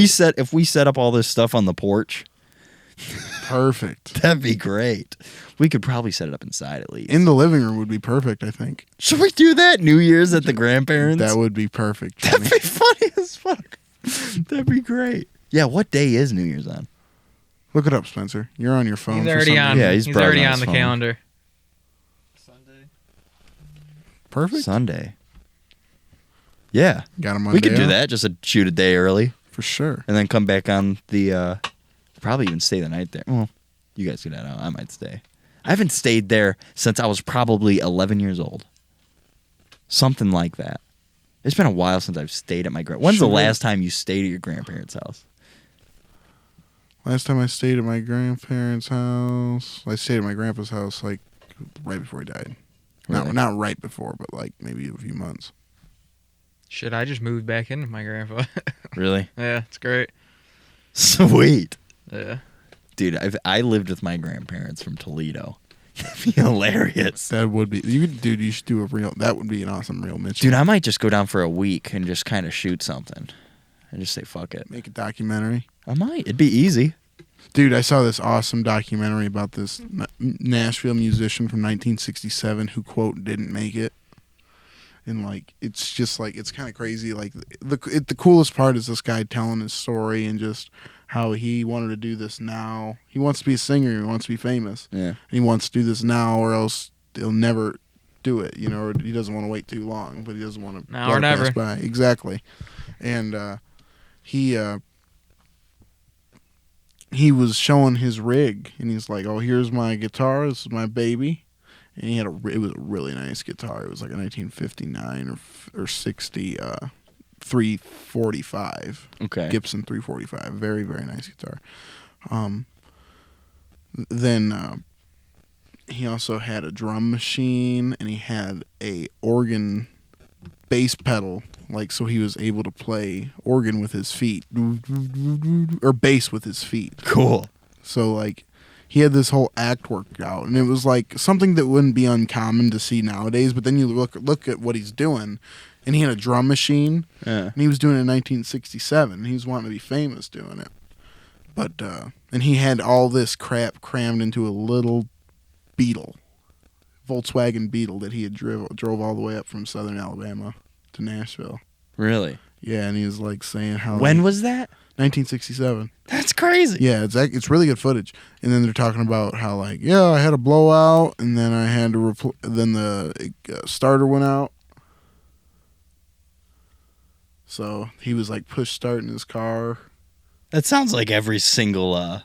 B: we set up all this stuff on the porch,
A: Perfect.
B: that'd be great. We could probably set it up inside at least.
A: In the living room would be perfect, I think.
B: Should we do that? New Year's at the grandparents?
A: That would be perfect.
B: That'd
A: Jimmy.
B: be funny as fuck. That'd be great. Yeah, what day is New Year's on?
A: Look it up, Spencer. You're on your phone.
D: He's
A: for
D: already
A: some
D: on.
A: reason.
B: Yeah, he's
D: he's
B: browsing
D: already
B: on
D: on
B: his
D: the
B: phone.
D: calendar.
A: Perfect.
B: Sunday. Yeah.
A: Got him on
B: We could
A: day
B: do
A: off?
B: that. Just shoot a day early
A: For sure.
B: and then come back on the probably even stay the night there. Well, you guys get that out. I might stay. I haven't stayed there since I was probably 11 years old. Something like that. It's been a while since I've stayed at my When's the
A: Sure.
B: last time you stayed at your grandparents' house?
A: Last time I stayed at my grandparents' house, I stayed at my grandpa's house like right before he died.
B: Really?
A: Not right before, but like maybe a few months.
D: Shit, I just moved back in with my grandpa.
B: Really?
D: Yeah, it's great.
B: Sweet.
D: Yeah.
B: Dude, I lived with my grandparents from Toledo. That'd be hilarious.
A: That would be you should do a real. That would be an awesome real Mitchell.
B: Dude, I might just go down for a week and just kind of shoot something. And just say, fuck it.
A: Make a documentary.
B: I might. It'd be easy.
A: Dude, I saw this awesome documentary about this Nashville musician from 1967 who, quote, didn't make it. And, like, it's just, like, it's kind of crazy. Like, the coolest part is this guy telling his story and just how he wanted to do this now. He wants to be a singer. He wants to be famous.
B: Yeah.
A: And he wants to do this now or else he'll never do it, you know, or he doesn't want to wait too long, but he doesn't want to
D: Now or never.
A: by. Exactly. And he was showing his rig, and he's like, "Oh, here's my guitar. This is my baby." And he had it was a really nice guitar. It was like a 1959 or 60 345
B: Okay.
A: Gibson 345. Very, very nice guitar. Then he also had a drum machine, and he had a organ bass pedal, like, so he was able to play organ with his feet or bass with his feet.
B: Cool.
A: So, like, he had this whole act worked out, and it was like something that wouldn't be uncommon to see nowadays. But then you look at what he's doing, and he had a drum machine,
B: Yeah.
A: and he was doing it in 1967. He was wanting to be famous doing it, but and he had all this crap crammed into a little Beetle, Volkswagen Beetle that he had drove all the way up from Southern Alabama to Nashville.
B: Really?
A: Yeah, and he was like saying how
B: When was that?
A: 1967.
B: That's crazy.
A: Yeah, it's really good footage. And then they're talking about how, like, yeah, I had a blowout, and then I had to then the starter went out. So he was like push starting his car.
B: That sounds like every single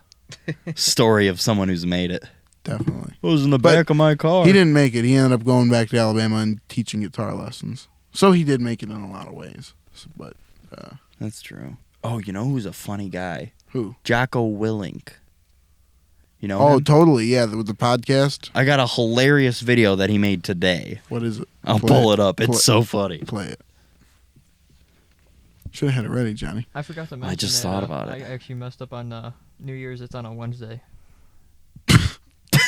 B: story of someone who's made it.
A: Definitely.
B: It was in the
A: But
B: back of my car.
A: He didn't make it. He ended up going back to Alabama and teaching guitar lessons. So he did make it in a lot of ways. But
B: That's true. Oh, you know who's a funny guy?
A: who?
B: Jocko Willink. You know
A: Oh,
B: him?
A: totally. Yeah, with the podcast.
B: I got a hilarious video that he made today.
A: What is it?
B: I'll
A: Play
B: pull it up. It's
A: Play-
B: so funny.
A: Play it. Should have had it ready, Johnny.
C: I forgot to mention.
B: I just
C: that,
B: thought about it.
C: I actually messed up on New Year's. It's on a Wednesday.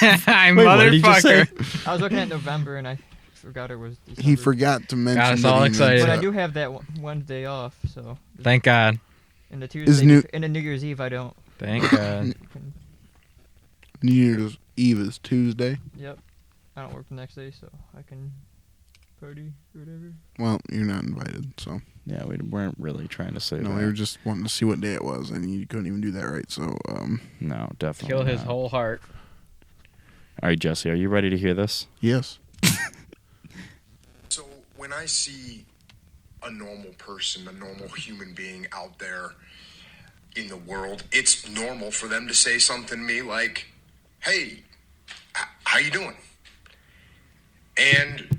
D: I
B: Wait, what did he just say?
D: motherfucker.
C: I was looking at November and I forgot it was December.
A: He forgot to mention.
D: Got us
A: that
D: all
A: he
D: excited.
A: meant
C: But I
A: to-
C: do have that Wednesday off, so.
D: Thank God.
C: And the
A: Is
C: Tuesday,
A: new-
C: and the New Year's Eve, I don't.
D: Thank God.
A: New Year's Eve is Tuesday.
C: Yep. I don't work the next day, so I can party or whatever.
A: Well, you're not invited, so
B: Yeah, we weren't really trying to say
A: no,
B: that.
A: we were just wanting to see what day it was, and you couldn't even do that right. So,
B: No, definitely
D: Kill his
B: not.
D: whole heart.
B: All right, Jesse, are you ready to hear this?
A: yes.
E: So when I see a normal person, a normal human being out there in the world, it's normal for them to say something to me like, "Hey, how you doing?" And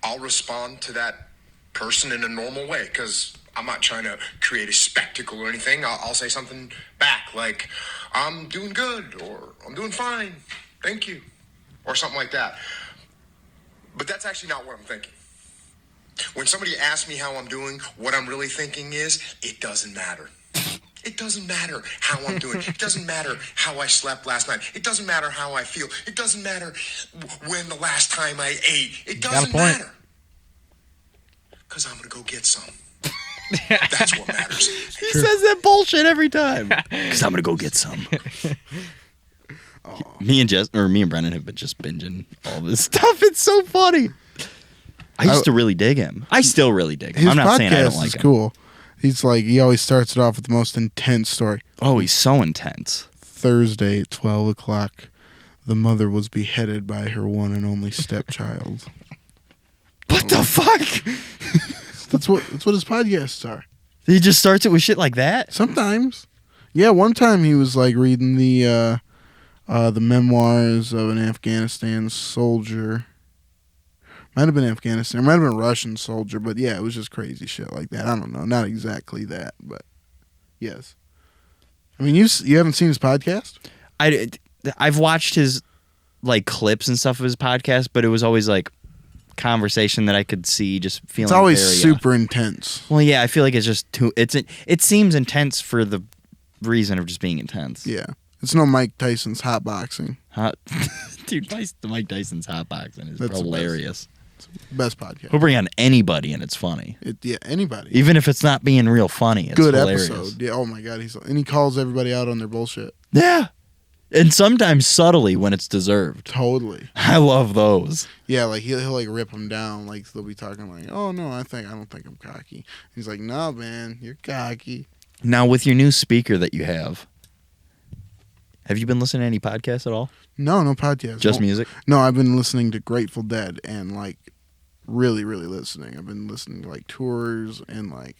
E: I'll respond to that person in a normal way because I'm not trying to create a spectacle or anything. I'll say something back like, "I'm doing good," or "I'm doing fine, thank you," or something like that. But that's actually not what I'm thinking. When somebody asks me how I'm doing, what I'm really thinking is, it doesn't matter. It doesn't matter how I'm doing. It doesn't matter how I slept last night. It doesn't matter how I feel. It doesn't matter when the last time I ate. It
D: Got a
E: doesn't
D: point.
E: matter. Because I'm going to go get some. That's what matters.
B: He says that bullshit every time. Because I'm going to go get some. Me and Brennan have been just binging all this stuff. It's so funny. I used to really dig him. I still really dig him.
A: His
B: I'm not
A: podcast
B: saying I don't like
A: is
B: him.
A: cool. He's like, he always starts it off with the most intense story.
B: Oh, he's so intense.
A: Thursday at 12 o'clock, the mother was beheaded by her one and only stepchild.
B: What the fuck?
A: That's what his podcasts are.
B: He just starts it with shit like that?
A: Sometimes. Yeah, one time he was like reading the memoirs of an Afghanistan soldier. Might have been Afghanistan. Might have been a Russian soldier, but yeah, it was just crazy shit like that. I don't know. Not exactly that, but yes. I mean, you haven't seen his podcast?
B: I've watched his like clips and stuff of his podcast, but it was always like conversation that I could see just feeling
A: It's always
B: very,
A: super intense.
B: well, yeah, I feel like it's just too it seems intense for the reason of just being intense.
A: Yeah. It's no Mike Tyson's hot boxing.
B: Dude, Mike Tyson's hotboxing is
A: That's the
B: hilarious.
A: Best podcast.
B: He'll bring on anybody and it's funny.
A: Anybody.
B: Even if it's not being real funny, it's
A: Good
B: hilarious.
A: episode. Yeah, oh my god, and he calls everybody out on their bullshit.
B: Yeah. And sometimes subtly when it's deserved.
A: Totally.
B: I love those.
A: Yeah, like he'll like rip them down. Like they'll be talking like, "Oh no, I don't think I'm cocky." He's like, "No, man, you're cocky."
B: Now, with your new speaker that you have you been listening to any podcasts at all?
A: No podcast.
B: Just
A: No.
B: music?
A: No, I've been listening to Grateful Dead and like really, really listening. I've been listening to like tours and like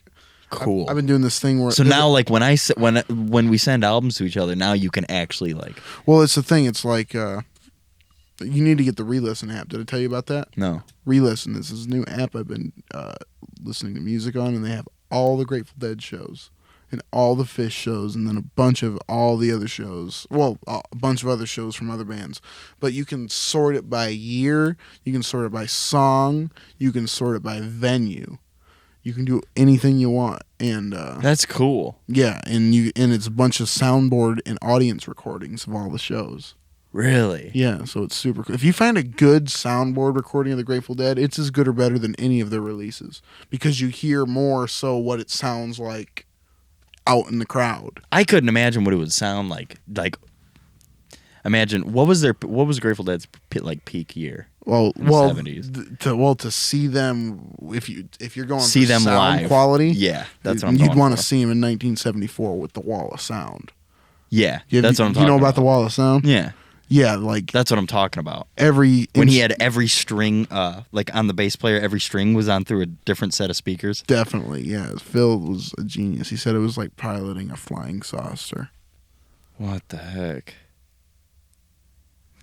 B: Cool.
A: I've been doing this thing where
B: So now, like when we send albums to each other, now you can actually like.
A: well, it's the thing. It's like you need to get the Re-Listen app. Did I tell you about that?
B: No.
A: Re-Listen. This is a new app I've been listening to music on, and they have all the Grateful Dead shows and all the Fish shows, and then a bunch of all the other shows. Well, a bunch of other shows from other bands. But you can sort it by year. You can sort it by song. You can sort it by venue. You can do anything you want, and
B: That's cool.
A: yeah, and it's a bunch of soundboard and audience recordings of all the shows.
B: Really?
A: Yeah, so it's super cool. If you find a good soundboard recording of the Grateful Dead, it's as good or better than any of their releases because you hear more so what it sounds like out in the crowd.
B: I couldn't imagine what it would sound like. Like, imagine what was Grateful Dead's like peak year?
A: Well,
B: In the 70s.
A: To see them if you're going
B: See
A: for
B: them
A: sound
B: live.
A: quality,
B: Yeah, that's what I'm
A: you'd
B: going
A: want
B: for.
A: to see them in 1974 with the Wall of Sound.
B: Yeah,
A: You
B: that's what I'm talking
A: You know
B: about.
A: about the Wall of Sound?
B: Yeah,
A: Yeah, like
B: that's what I'm talking about.
A: when
B: He had every string, like on the bass player, every string was on through a different set of speakers.
A: definitely, yeah. Phil was a genius. He said it was like piloting a flying saucer.
B: What the heck?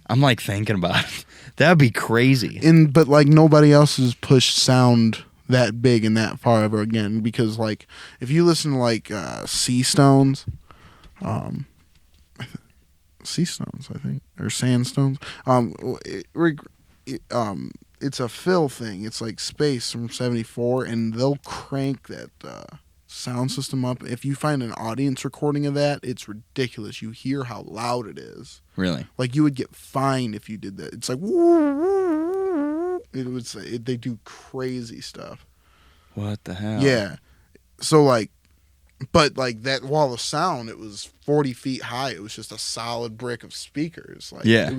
B: I'm like thinking about it. That'd be crazy.
A: But like nobody else has pushed sound that big and that far ever again, because like if you listen to like Sea Stones, Sea Stones, I think, or Sandstones, it's a Phil thing. It's like Space from '74, and they'll crank that sound system up. If you find an audience recording of that, it's ridiculous. You hear how loud it is.
B: Really?
A: Like you would get fined if you did that. It's like It would say they do crazy stuff.
B: What the hell?
A: Yeah. So like, but like that wall of sound, it was 40 feet high. It was just a solid brick of speakers. Like,
B: Yeah.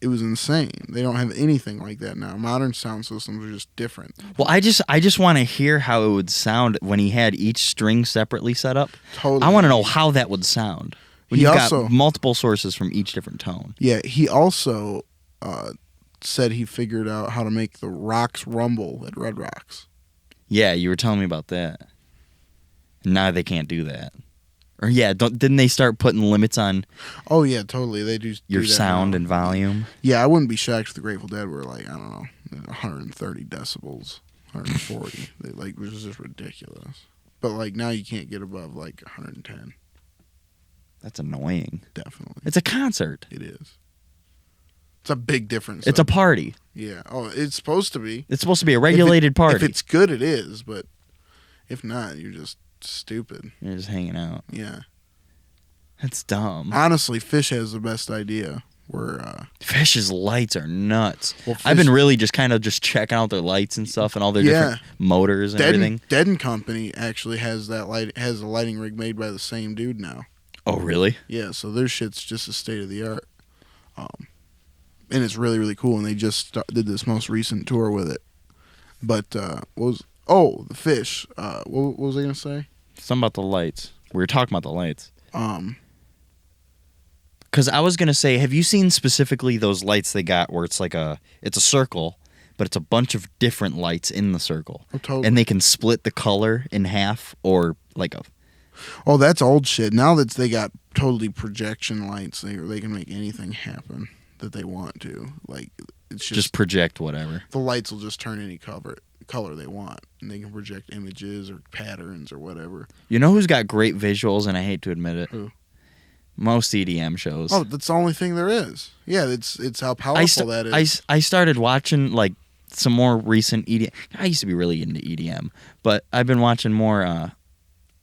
A: It was insane. They don't have anything like that now. Modern sound systems are just different.
B: Well, I just want to hear how it would sound when he had each string separately set up.
A: Totally.
B: I want to know how that would sound when
A: He
B: you've
A: also-
B: got multiple sources from each different tone.
A: Yeah. He also said he figured out how to make the rocks rumble at Red Rocks.
B: Yeah, you were telling me about that. Now they can't do that. Or yeah, didn't they start putting limits on
A: Oh yeah, totally. They do
B: your
A: do that
B: sound
A: now.
B: and volume?
A: Yeah, I wouldn't be shocked if the Grateful Dead were like, I don't know, 130 decibels, 140. Which is just ridiculous. But like now you can't get above like 110.
B: That's annoying.
A: Definitely,
B: It's a concert.
A: it is. It's a big difference.
B: It's
A: though.
B: a party.
A: Yeah. Oh, it's supposed to be.
B: It's supposed to be a regulated party.
A: If it's good, it is. But if not, you're just stupid.
B: You're just hanging out.
A: Yeah.
B: That's dumb.
A: Honestly, Fish has the best idea. Where
B: Fish's lights are nuts.
A: Well,
B: I've been
A: Fish-
B: really just kind of just checking out their lights and stuff and all their different motors and everything.
A: Dead and Company actually has a lighting rig made by the same dude now.
B: Oh, really?
A: Yeah, so their shit's just a state of the art, and it's really really cool. And they just did this most recent tour with it. But the Fish? What was I gonna say?
B: Something about the lights. We were talking about the lights.
A: Um,
B: Because I was going to say, have you seen specifically those lights they got where it's it's a circle, but it's a bunch of different lights in the circle.
A: Oh, totally.
B: And they can split the color in half or like a...
A: Oh, that's old shit. Now that they got totally projection lights, they can make anything happen that they want to. Like, it's
B: Just project whatever.
A: the lights will just turn any color they want, and they can project images or patterns or whatever.
B: You know who's got great visuals, and I hate to admit it?
A: Who?
B: Most EDM shows.
A: Oh, that's the only thing there is. Yeah, it's how powerful that is.
B: I started watching like some more recent EDM. I used to be really into EDM, but I've been watching more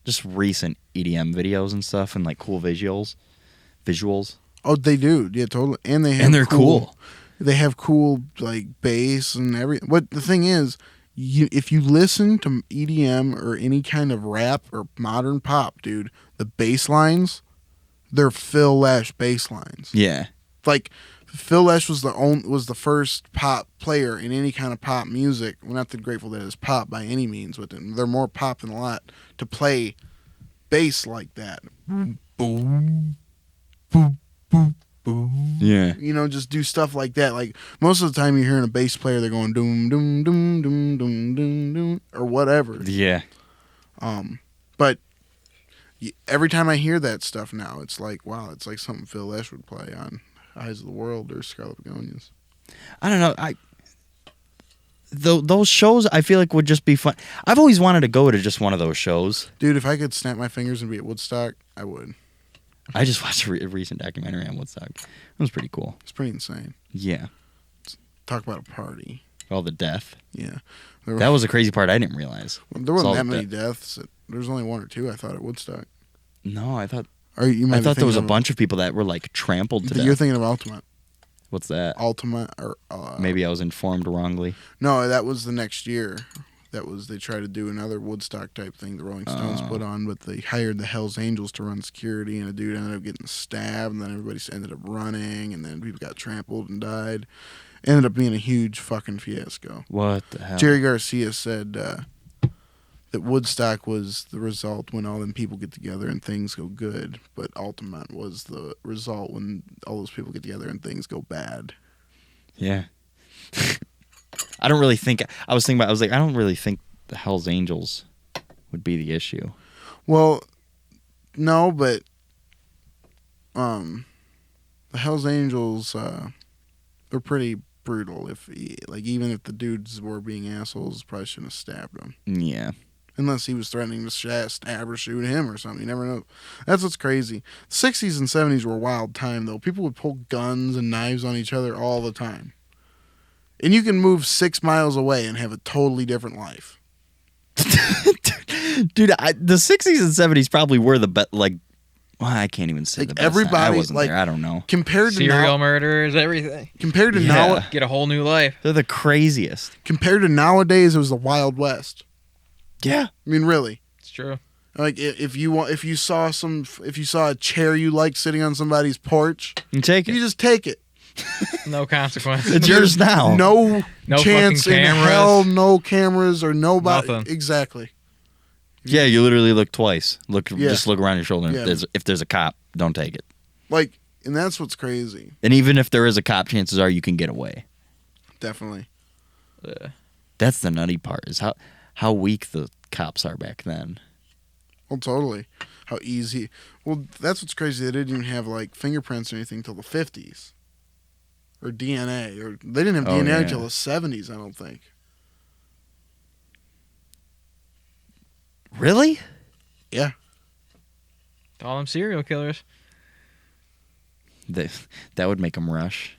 B: just recent EDM videos and stuff and like cool visuals.
A: Oh, they do. Yeah, totally. And
B: They're cool.
A: They have cool like bass and everything. What the thing is, if you listen to EDM or any kind of rap or modern pop, dude, the bass lines, they're Phil Lesh bass lines.
B: Yeah.
A: Like Phil Lesh was the first pop player in any kind of pop music. Well, not that Grateful Dead is pop by any means, but they're more pop than a lot to play bass like that. Boom, boom, boom, boom.
B: Yeah.
A: You know, just do stuff like that. Like most of the time, you're hearing a bass player, they're going doom, doom, doom, doom, doom, doom, doom, or whatever.
B: Yeah.
A: But every time I hear that stuff now, it's like, wow, it's like something Phil Lesh would play on Eyes of the World or Scarlet Begonias.
B: I don't know. Those shows I feel like would just be fun. I've always wanted to go to just one of those shows.
A: Dude, if I could snap my fingers and be at Woodstock, I would.
B: I just watched a recent documentary on Woodstock. It was pretty cool.
A: It's pretty insane.
B: Yeah.
A: Talk about a party.
B: All the death.
A: Yeah.
B: That was a crazy part I didn't realize.
A: There wasn't
B: all
A: that
B: the
A: many deaths. There was only one or two, I thought, at Woodstock.
B: No, I thought
A: Or you might
B: I
A: be
B: thought there was a
A: thinking
B: bunch of people that were like trampled to
A: You're
B: death.
A: thinking of Ultimate.
B: What's that?
A: Ultimate or
B: Maybe I was informed wrongly.
A: No, that was the next year. They tried to do another Woodstock type thing the Rolling Stones put on, but they hired the Hells Angels to run security, and a dude ended up getting stabbed, and then everybody ended up running, and then people got trampled and died. Ended up being a huge fucking fiasco.
B: What the hell?
A: Jerry Garcia said that Woodstock was the result when all them people get together and things go good, but Ultimate was the result when all those people get together and things go bad.
B: Yeah. I don't really think. I was like, I don't really think the Hells Angels would be the issue.
A: Well, no, but the Hells Angels, they're pretty brutal. Even if the dudes were being assholes, probably shouldn't have stabbed them.
B: Yeah.
A: Unless he was threatening to stab or shoot him or something. You never know. That's what's crazy. The 60s and 70s were a wild time, though. People would pull guns and knives on each other all the time. And you can move 6 miles away and have a totally different life.
B: Dude, the 60s and 70s probably were the Well, I can't even say
A: Like,
B: the best. I
A: everybody,
B: wasn't
A: like-
B: there. I don't know.
A: Compared to
D: Serial murderers, everything.
A: compared to
B: Yeah.
D: Get a whole new life.
B: They're the craziest.
A: compared to nowadays, it was the Wild West.
B: Yeah.
A: I mean, really.
D: It's true.
A: Like if you saw a chair you like sitting on somebody's porch,
B: You take
A: you
B: it.
A: just take it.
D: No consequences.
B: It's yours now.
A: No,
D: No
A: chance
D: fucking
A: in
D: cameras.
A: hell, no cameras or nobody.
D: Nothing.
A: Exactly.
B: Yeah, you literally look twice.
A: Yeah.
B: Just look around your shoulder.
A: Yeah.
B: If there's a cop, don't take it.
A: Like, and that's what's crazy.
B: And even if there is a cop, chances are you can get away.
A: Definitely.
D: Yeah.
B: That's the nutty part, is how weak the cops are back then.
A: Well, totally. How easy. Well, that's what's crazy. They didn't even have like fingerprints or anything until the 50s, or DNA, or they didn't have
B: Oh,
A: DNA
B: yeah.
A: until the 70s. I don't think.
B: Really?
A: Yeah.
D: All them serial killers.
B: That would make them rush.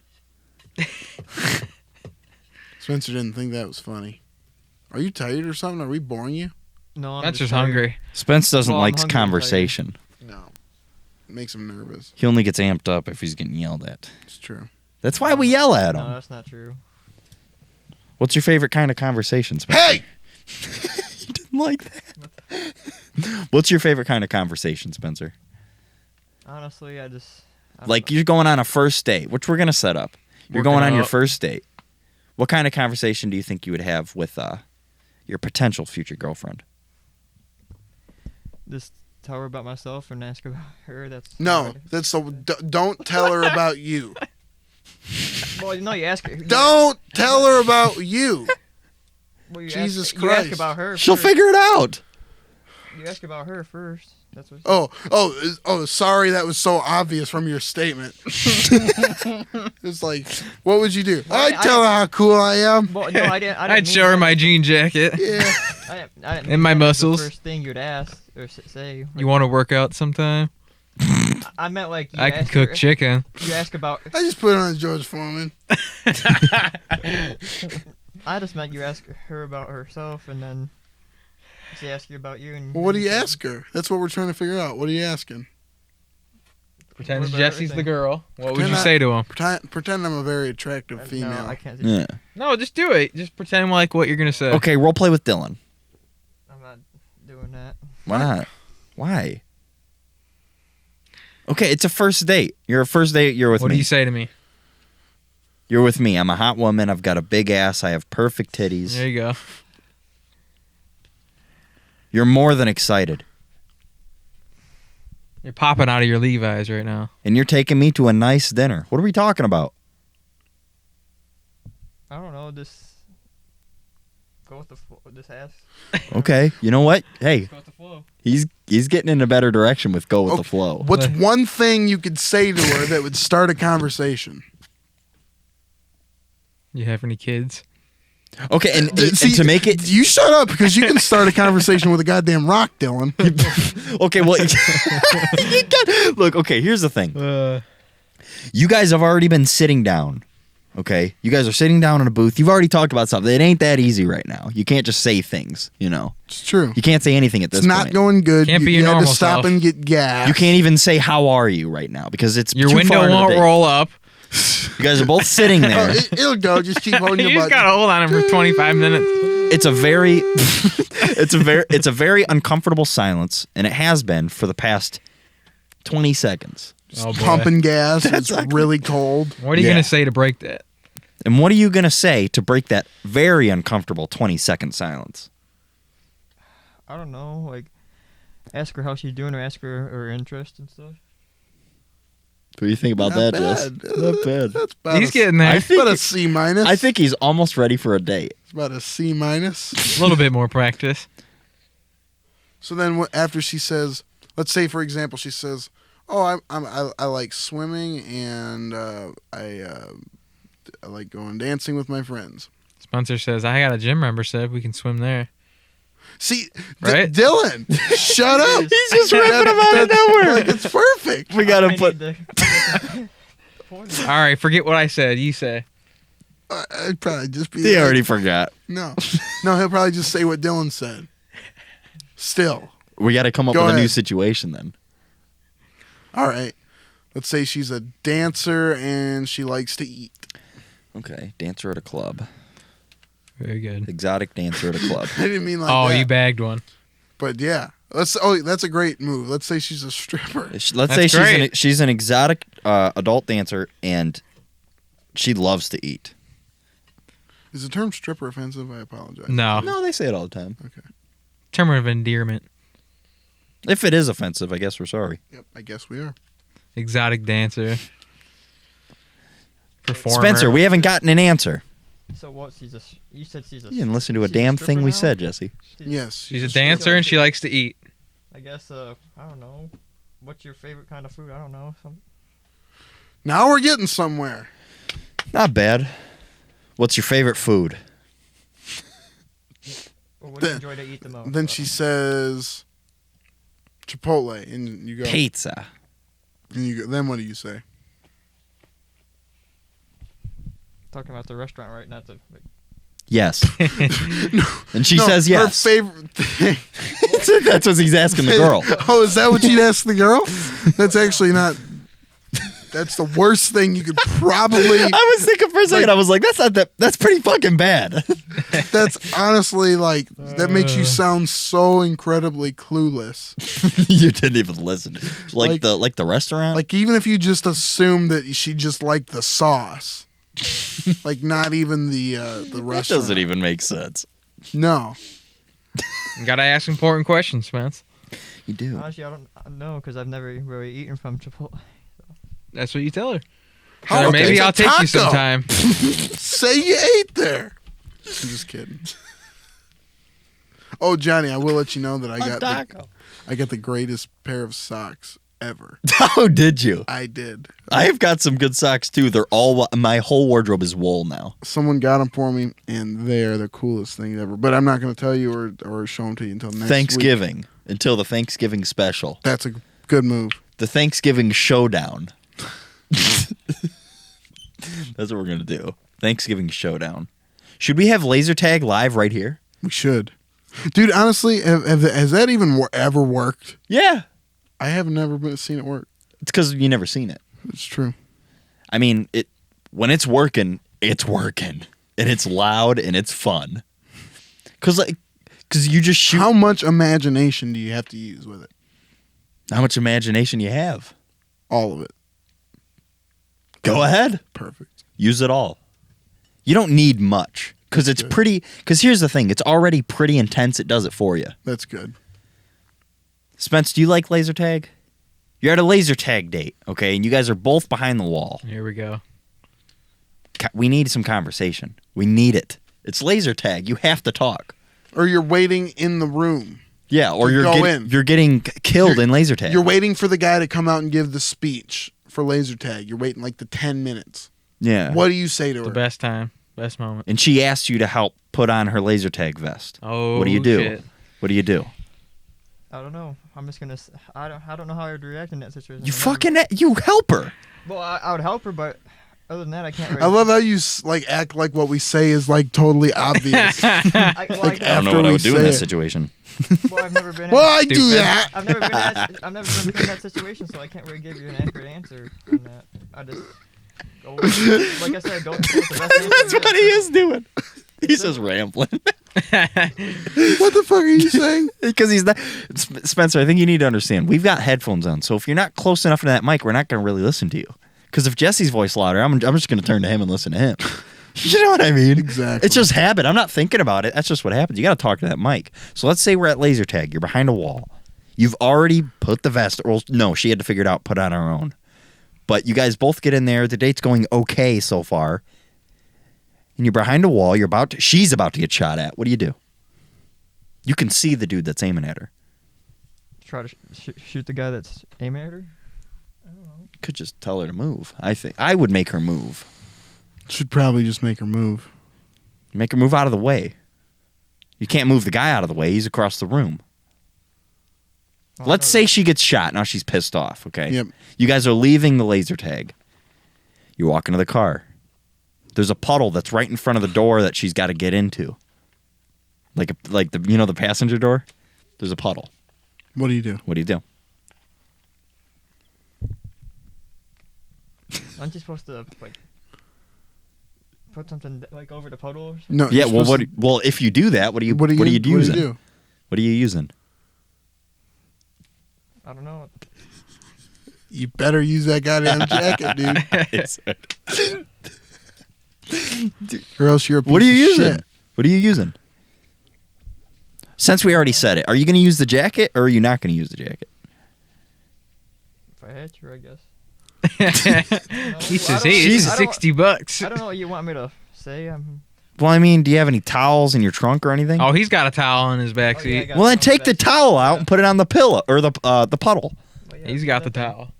A: Spencer didn't think that was funny. Are you tired or something? Are we boring you?
C: No, I'm
D: That's just
C: tired.
D: hungry.
B: Spence doesn't
C: Well, I'm
B: like
C: hungry,
B: conversation.
A: No. It makes him nervous.
B: He only gets amped up if he's getting yelled at.
A: It's true.
B: That's why we yell at
C: No,
B: him.
C: that's not true.
B: What's your favorite kind of conversation, Spencer?
A: Hey!
B: You didn't like that. What's your favorite kind of conversation, Spencer?
C: Honestly, I don't
B: Like
C: know.
B: you're going on a first date, which we're gonna set up. You're
D: Working
B: going on your
D: out.
B: first date. What kind of conversation do you think you would have with your potential future girlfriend?
C: Just tell her about myself and ask about her. That's
A: No,
C: hard.
A: that's the. Don't tell her about you.
C: Well, no, you ask her.
A: Don't tell her about you.
C: Well, you
A: Jesus
C: ask, You ask
A: Christ.
C: about her.
B: She'll
C: first.
B: figure it out.
C: You ask about her first. That's what.
A: Oh! Sorry, that was so obvious from your statement. It's like, what would you do?
C: Well,
A: I'd tell her how cool I am.
C: Well, no, I didn't.
D: I'd show her my jean jacket.
A: Yeah.
C: I didn't
D: And my
C: mean that was
D: muscles.
C: The first thing you'd ask or say. Like,
D: You want to work out sometime?
C: I meant like you
D: I can
C: ask
D: cook
C: her,
D: chicken.
C: You ask about.
A: I just put it on George Foreman.
C: I just meant you ask her about herself and then she asks you about you. And
A: Well, what do you ask her? That's what we're trying to figure out. What are you asking?
D: Pretend
C: What about
D: Jesse's the
C: everything?
D: girl. What would
A: Pretend
D: you
A: I-
D: say to him?
A: Pretend I'm a very attractive female.
C: No, I can't. Do
B: Yeah.
D: No, just do it. Just pretend like what you're gonna say.
B: Okay, role play with Dylan.
C: I'm not doing that.
B: Why not? Why? Okay, it's a first date. You're a first date. You're with
D: What
B: me.
D: do you say to me?
B: You're with me. I'm a hot woman. I've got a big ass. I have perfect titties.
D: There you go.
B: You're more than excited.
D: You're popping out of your Levi's right now.
B: And you're taking me to a nice dinner. What are we talking about?
C: I don't know. Just go with the just ask.
B: Okay. You know what? Hey,
C: Go with the flow.
B: he's getting in a better direction with go with the
A: Okay.
B: flow.
A: What's one thing you could say to her that would start a conversation?
D: You have any kids?
B: Okay, and
A: See,
B: to make it
A: you shut up because you can start a conversation with a goddamn rock, Dylan.
B: okay, well, look. Okay, here's the thing.
D: Uh,
B: You guys have already been sitting down. Okay, you guys are sitting down in a booth. You've already talked about something. It ain't that easy right now. You can't just say things. You know,
A: It's true.
B: you can't say anything at this
A: It's not
B: point.
A: going good.
D: Can't be
A: you
D: your
A: had to
D: normal
A: stop
D: self.
A: and get gas.
B: You can't even say how are you right now because it's
D: your
B: too
D: window
B: far into the
D: won't
B: date.
D: roll up.
B: You guys are both sitting
A: Oh,
B: there.
A: it'll go. Just keep holding
D: You
A: your
D: just
A: button.
D: gotta hold on him for 25 minutes.
B: It's a very it's a very uncomfortable silence, and it has been for the past 20 seconds.
D: Oh, boy.
A: Pumping gas. It's really cold.
D: What are you
B: Yeah.
D: gonna say to break that?
B: And what are you gonna say to break that very uncomfortable 20-second silence?
C: I don't know. Like, ask her how she's doing or ask her her interest and stuff.
B: What do you think about
A: Not
B: that, Jess?
A: bad.
B: Not bad.
A: That's about
D: He's
A: a,
D: getting there.
B: I think
A: about a C minus.
B: I think he's almost ready for a date.
A: it's about a C minus.
D: A little bit more practice.
A: So then, after she says, let's say for example, she says, "Oh, I like swimming and I like going dancing with my friends."
D: Spencer says, "I got a gym membership. We can swim there."
A: See,
D: Right?
A: Dylan, shut up.
B: He's just ripping him out of nowhere.
A: Like, it's perfect.
B: We gotta
C: I
B: put.
C: need to-
D: All right, forget what I said. You say.
A: I'd probably just be.
B: He
A: like,
B: already forgot.
A: No, he'll probably just say what Dylan said. Still,
B: We got to come up
A: Go
B: with a new
A: ahead.
B: situation then.
A: All right. Let's say she's a dancer and she likes to eat.
B: Okay, dancer at a club.
D: Very good.
B: Exotic dancer at a club.
A: I didn't mean like
D: Oh,
A: that.
D: you bagged one.
A: But yeah. That's a great move. Let's say she's a stripper.
B: Let's say
D: great.
B: she's an exotic adult dancer and she loves to eat.
A: Is the term stripper offensive? I apologize.
D: No.
B: No, they say it all the time.
A: Okay.
D: Term of endearment.
B: If it is offensive, I guess we're sorry.
A: Yep, I guess we are.
D: Exotic dancer. Performer.
B: Spencer, we haven't gotten an answer.
C: So what? You said she's a.
B: You didn't listen to a
C: she's a
B: damn
C: stripper
B: thing we
C: now?
B: said, Jesse.
A: Yes.
D: She's a dancer and she likes to eat.
C: I guess. I don't know. What's your favorite kind of food? I don't know.
A: Now we're getting somewhere.
B: Not bad. What's your favorite food?
C: Or what do you enjoy to eat the most?
A: Then she says Chipotle, and you go.
B: Pizza.
A: And you go. Then what do you say?
C: Talking about the restaurant, right? Not the.
B: Yes. And she
A: No,
B: says yes.
A: Her favorite thing.
B: That's what he's asking the girl.
A: Oh, is that what you'd ask the girl? That's actually not. That's the worst thing you could probably.
B: I was thinking for a second, I was like, that's not that. That's pretty fucking bad.
A: That's honestly like that makes you sound so incredibly clueless.
B: You didn't even listen.
A: Like-
B: Like the restaurant.
A: Like even if you just assume that she just liked the sauce, like not even the
B: that
A: restaurant.
B: doesn't even make sense.
A: No.
D: You gotta ask important questions, Spence.
B: You do.
C: Honestly, I don't know because I've never really eaten from Chipotle.
D: That's what you tell her.
A: How-
D: Or
A: okay,
D: maybe
A: it's a
D: I'll take you
A: taco.
D: sometime.
A: Say you ate there. I'm just kidding. Oh, Johnny, I will let you know that I got the greatest pair of socks ever.
B: Oh, did you?
A: I did.
B: I have got some good socks too. They're all my whole wardrobe is wool now.
A: Someone got them for me, and they are the coolest thing ever. But I'm not going to tell you or show them to you until next
B: Thanksgiving
A: week.
B: until the Thanksgiving special,
A: That's a good move.
B: the Thanksgiving showdown. That's what we're gonna do. Thanksgiving showdown. Should we have laser tag live right here?
A: We should. Dude, honestly, has that even ever worked?
B: Yeah,
A: I have never seen it work.
B: it's because you never seen it.
A: It's true.
B: I mean, when it's working, and it's loud and it's fun. Cause you just shoot.
A: How much imagination do you have to use with it?
B: How much imagination you have?
A: All of it.
B: Go ahead,
A: Perfect.
B: use it all. You don't need much because
A: That's
B: it's
A: good.
B: pretty. Because here's the thing: it's already pretty intense. It does it for you.
A: That's good.
B: Spence, do you like laser tag? You're at a laser tag date, okay, and you guys are both behind the wall.
D: Here we go.
B: We need some conversation. We need it. It's laser tag. You have to talk.
A: Or you're waiting in the room.
B: Yeah, or
A: To
B: you're
A: go in.
B: you're getting killed in laser tag.
A: You're waiting for the guy to come out and give the speech for laser tag. You're waiting like the 10 minutes.
B: Yeah.
A: What do you say to
D: The
A: her?
D: best time. Best moment.
B: And she asked you to help put on her laser tag vest.
D: Oh,
B: What do you do?
D: shit.
B: What do you do?
C: I don't know. I'm just gonna. I don't know how I would react in that situation.
B: You
C: I've never-
B: fucking you help her.
C: Well, I would help her, but other than that, I can't. Really,
A: I love how you like act like what we say is like totally obvious.
C: I, well,
A: like,
B: I don't
A: After
B: know what I
A: we
B: would do in
A: say
B: this
A: it.
B: situation.
C: well, I've never been.
A: well, I do
D: Stupid.
A: that.
C: I've never been. I've never been put in that situation, so I can't really give you an accurate answer on that. I just go. Like I said, go with the best answer.
B: That's what he is doing. He's just rambling.
A: What the fuck are you saying?
B: Because he's not. Spencer, I think you need to understand. We've got headphones on, so if you're not close enough to that mic, we're not going to really listen to you. Because if Jesse's voice louder, I'm just going to turn to him and listen to him. You know what I mean?
A: Exactly.
B: It's just habit. I'm not thinking about it. That's just what happens. You got to talk to that mic. So let's say we're at laser tag. You're behind a wall. You've already put the vest. Well, no, she had to figure it out. Put on her own. But you guys both get in there. The date's going okay so far. And you're behind a wall. She's about to get shot at. What do? You can see the dude that's aiming at her.
C: Try to shoot the guy that's aiming at her. I don't know.
B: Could just tell her to move. I think I would make her move.
A: Should probably just make her move.
B: Make her move out of the way. You can't move the guy out of the way. He's across the room.
C: Well,
B: Let's
C: I know
B: say she gets shot. Now she's pissed off, okay?
A: Yep.
B: You guys are leaving the laser tag. You walk into the car. There's a puddle that's right in front of the door that she's got to get into. Like the passenger door? There's a puddle.
A: What do you do?
B: What do you do?
C: Aren't you supposed to like put something like over the puddle? Or something?
A: No.
B: Yeah.
A: you're
B: Well,
A: supposed
B: well, if you do that, what are you
A: to-
B: using?
A: do?
B: What are you using?
C: I don't know.
A: You better use that goddamn jacket, dude. Or else you're a piece
B: What are you
A: of
B: using?
A: shit.
B: What are you using? Since we already said it, are you going to use the jacket or are you not going to use the jacket?
C: If I had to, I guess.
D: He says,
C: I
D: "Hey,
C: don't-
D: this is
C: I don't-
D: $60."
C: I don't know what you want me to say.
B: Well, I mean, do you have any towels in your trunk or anything?
D: Oh, he's got a towel in his back
C: Oh, yeah,
D: seat.
C: I got
B: well, then
C: some
B: take the
C: back-
B: towel out and put it on the pillow or the puddle.
C: Well, yeah,
D: He's got the
C: that-
D: towel.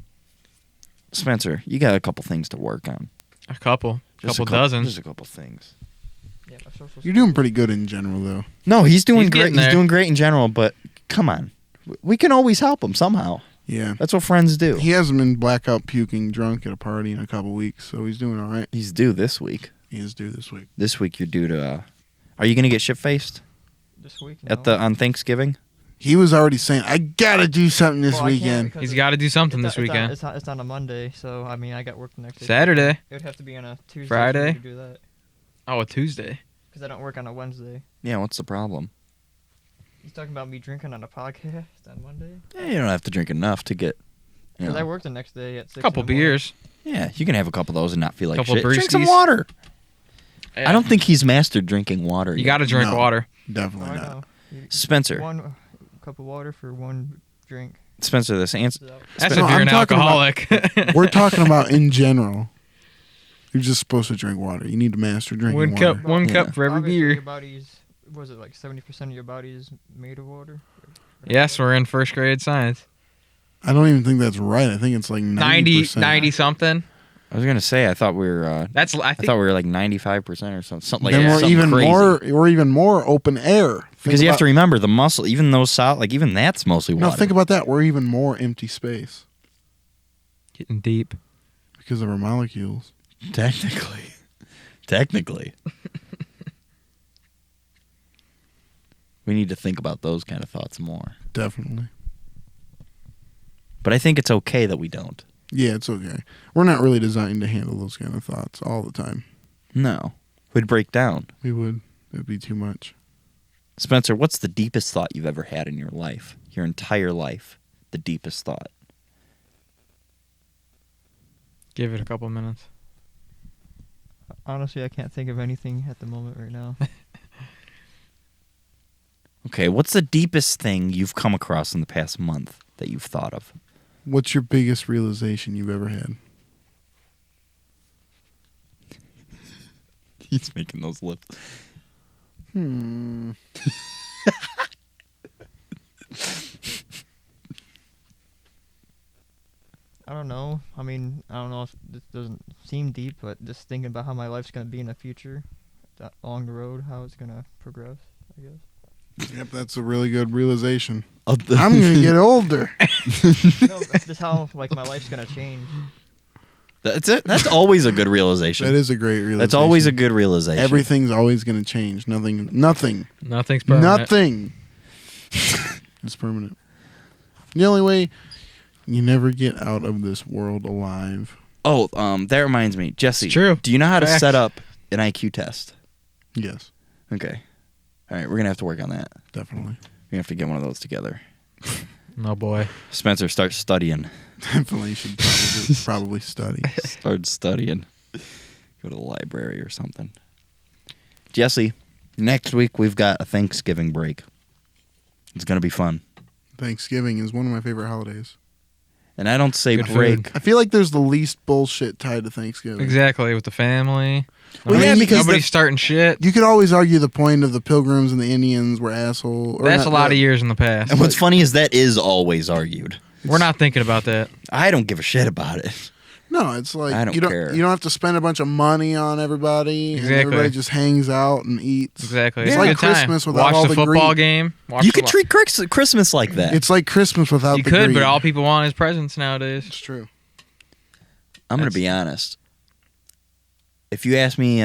B: Spencer, you got a couple things to work on.
D: A couple
B: Just
D: dozen.
B: Just a couple things.
C: Yeah, my social
A: You're doing pretty good in general, though.
B: No, he's doing
D: He's
B: great.
D: getting
B: He's
D: there.
B: doing great in general, but come on. We can always help him somehow.
A: Yeah.
B: That's what friends do.
A: He hasn't been blackout puking drunk at a party in a couple weeks, so he's doing all right.
B: He's due this week.
A: He is due this week.
B: This week you're due to are you going to get shit-faced
C: this week.
B: at the on Thanksgiving?
A: He was already saying, I gotta do something this weekend.
D: He's got to do something this weekend.
C: It's on a Monday, so I mean I got work the next day.
D: Saturday.
C: It would have to be on a Tuesday.
D: Friday?
C: To do that
D: Oh, a Tuesday.
C: because I don't work on a Wednesday.
B: Yeah, what's the problem?
C: He's talking about me drinking on a podcast on Monday.
B: Yeah, you don't have to drink enough to get. You
C: Because I
B: know.
C: work the next day at 6.
D: A couple
C: in the morning.
D: beers.
B: Yeah, you can have a couple of those and not feel like
D: Couple
B: shit. Drink some
D: brewskis.
B: water.
D: Yeah.
B: I don't think he's mastered drinking water.
D: You
B: yet.
D: got to drink
A: No.
D: water.
C: Oh,
A: Definitely
C: I
A: not.
C: know. You-
B: Spencer.
C: One cup of water for one drink.
B: Spencer, this answer.
C: So-
D: That's
A: No,
D: if you're
A: I'm
D: an
A: talking about-
D: alcoholic.
A: We're talking about in general. You're just supposed to drink water. You need to master drinking
D: one
A: water.
D: cup, one
B: Yeah.
D: cup for every
C: Obviously, Your
D: beer.
C: body's, was it like 70% of your body is made of water?
D: Yes, we're in first grade science.
A: I don't even think that's right. I think it's like 90%.
D: 90 something.
B: I was gonna say I thought we were. I
D: That's I think
B: thought we were like 95% or something like
A: Then
B: that.
A: we're
B: something
A: even
B: crazy.
A: more. We're even more open air.
B: Because you have to remember the muscle, even those solid, like even that's mostly water.
A: No, think about that. We're even more empty space
D: getting deep.
A: because of our molecules.
B: Technically. We need to think about those kind of thoughts more.
A: Definitely.
B: But I think it's okay that we don't.
A: Yeah, it's okay. We're not really designed to handle those kind of thoughts all the time.
B: No. We'd break down.
A: We would. It'd be too much.
B: Spencer, what's the deepest thought you've ever had in your life? Your entire life? The deepest thought?
D: Give it a couple minutes.
C: Honestly, I can't think of anything at the moment right now.
B: Okay, what's the deepest thing you've come across in the past month that you've thought of?
A: What's your biggest realization you've ever had?
B: He's making those lips.
C: I don't know. I mean, I don't know if this doesn't seem deep, but just thinking about how my life's going to be in the future, along the road, how it's going to progress, I guess.
A: Yep, that's a really good realization.
B: I'm
A: I'm going to get older.
C: No, that's just how like my life's going to change.
B: That's it. That's always a good realization.
A: That is a great realization.
B: That's always a good realization.
A: Everything's always going to change. Nothing.
D: Nothing's permanent.
A: Nothing is permanent. The only way you never get out of this world alive.
B: Oh, that reminds me, Jesse.
D: It's true.
B: Do you know how to
D: Facts.
B: set up an IQ test?
A: Yes,
B: Okay. All right, we're gonna have to work on that.
A: definitely.
B: We have to get one of those together.
D: Oh boy.
B: Spencer, start studying.
A: Definitely should probably study.
B: Start studying. Go to the library or something. Jesse, next week we've got a Thanksgiving break. It's gonna be fun.
A: Thanksgiving is one of my favorite holidays.
B: And I don't say
D: Good
B: break.
D: food.
A: I feel like there's the least bullshit tied to Thanksgiving.
D: Exactly, with the family.
A: Well, yeah, because
D: nobody's starting shit.
A: You could always argue the point of the Pilgrims and the Indians were asshole.
D: That's a lot of years in the past.
B: And what's funny is that is always argued.
D: We're not thinking about that.
B: I don't give a shit about it.
A: No, it's like
B: I don't
A: you
B: care.
A: You don't have to spend a bunch of money on everybody. And
D: Exactly.
A: everybody just hangs out and eats.
D: Exactly.
A: It's
D: It's
A: like
D: a good time.
A: Christmas without
D: Watch
A: all
D: the
A: the
D: football
A: greed.
D: game. Watch
B: You
D: the
B: could treat Christmas like that.
A: It's like Christmas without
D: You
A: the
D: could,
A: greed.
D: but all people want is presents nowadays.
A: It's true.
B: I'm going to be honest. If you ask me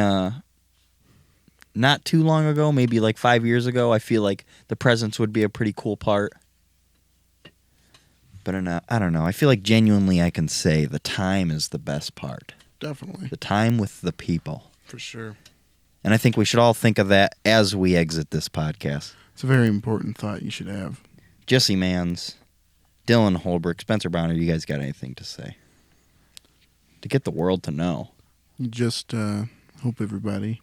B: not too long ago, maybe like 5 years ago, I feel like the presents would be a pretty cool part. But I don't know. I feel like genuinely I can say the time is the best part.
A: Definitely.
B: The time with the people.
A: For sure.
B: And I think we should all think of that as we exit this podcast.
A: It's a very important thought you should have.
B: Jesse Mans, Dylan Holbrook, Spencer Bonner, you guys got anything to say? To get the world to know.
A: Just hope everybody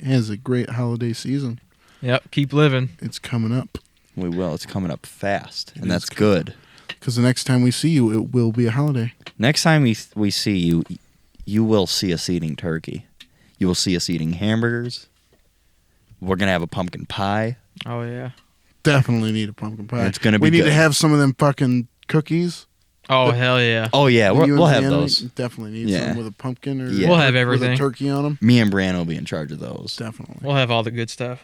A: has a great holiday season.
D: Yep. Keep living.
A: It's coming up.
B: We will. It's coming up fast, and
A: It
B: that's
A: is
B: good.
A: Because the next time we see you, it will be a holiday.
B: Next time we see you, you will see us eating turkey. You will see us eating hamburgers. We're going to have a pumpkin pie.
D: Oh yeah.
A: Definitely need a pumpkin pie.
B: It's gonna be
A: We need
B: good.
A: to have some of them fucking cookies.
D: Oh hell yeah.
B: Oh, yeah.
A: You
B: We'll
A: and
B: have
A: Deanna
B: those.
A: Definitely need
B: Yeah.
A: some with a pumpkin or
B: Yeah.
D: We'll have
A: with
D: everything.
A: a turkey on them.
B: Me and Bran will be in charge of those.
A: Definitely.
D: We'll have all the good stuff.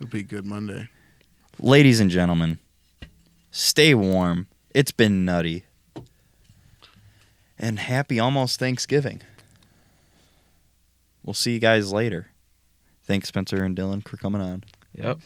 A: It'll be a good Monday.
B: Ladies and gentlemen, stay warm. It's been nutty. And happy almost Thanksgiving. We'll see you guys later. Thanks, Spencer and Dylan, for coming on.
D: Yep.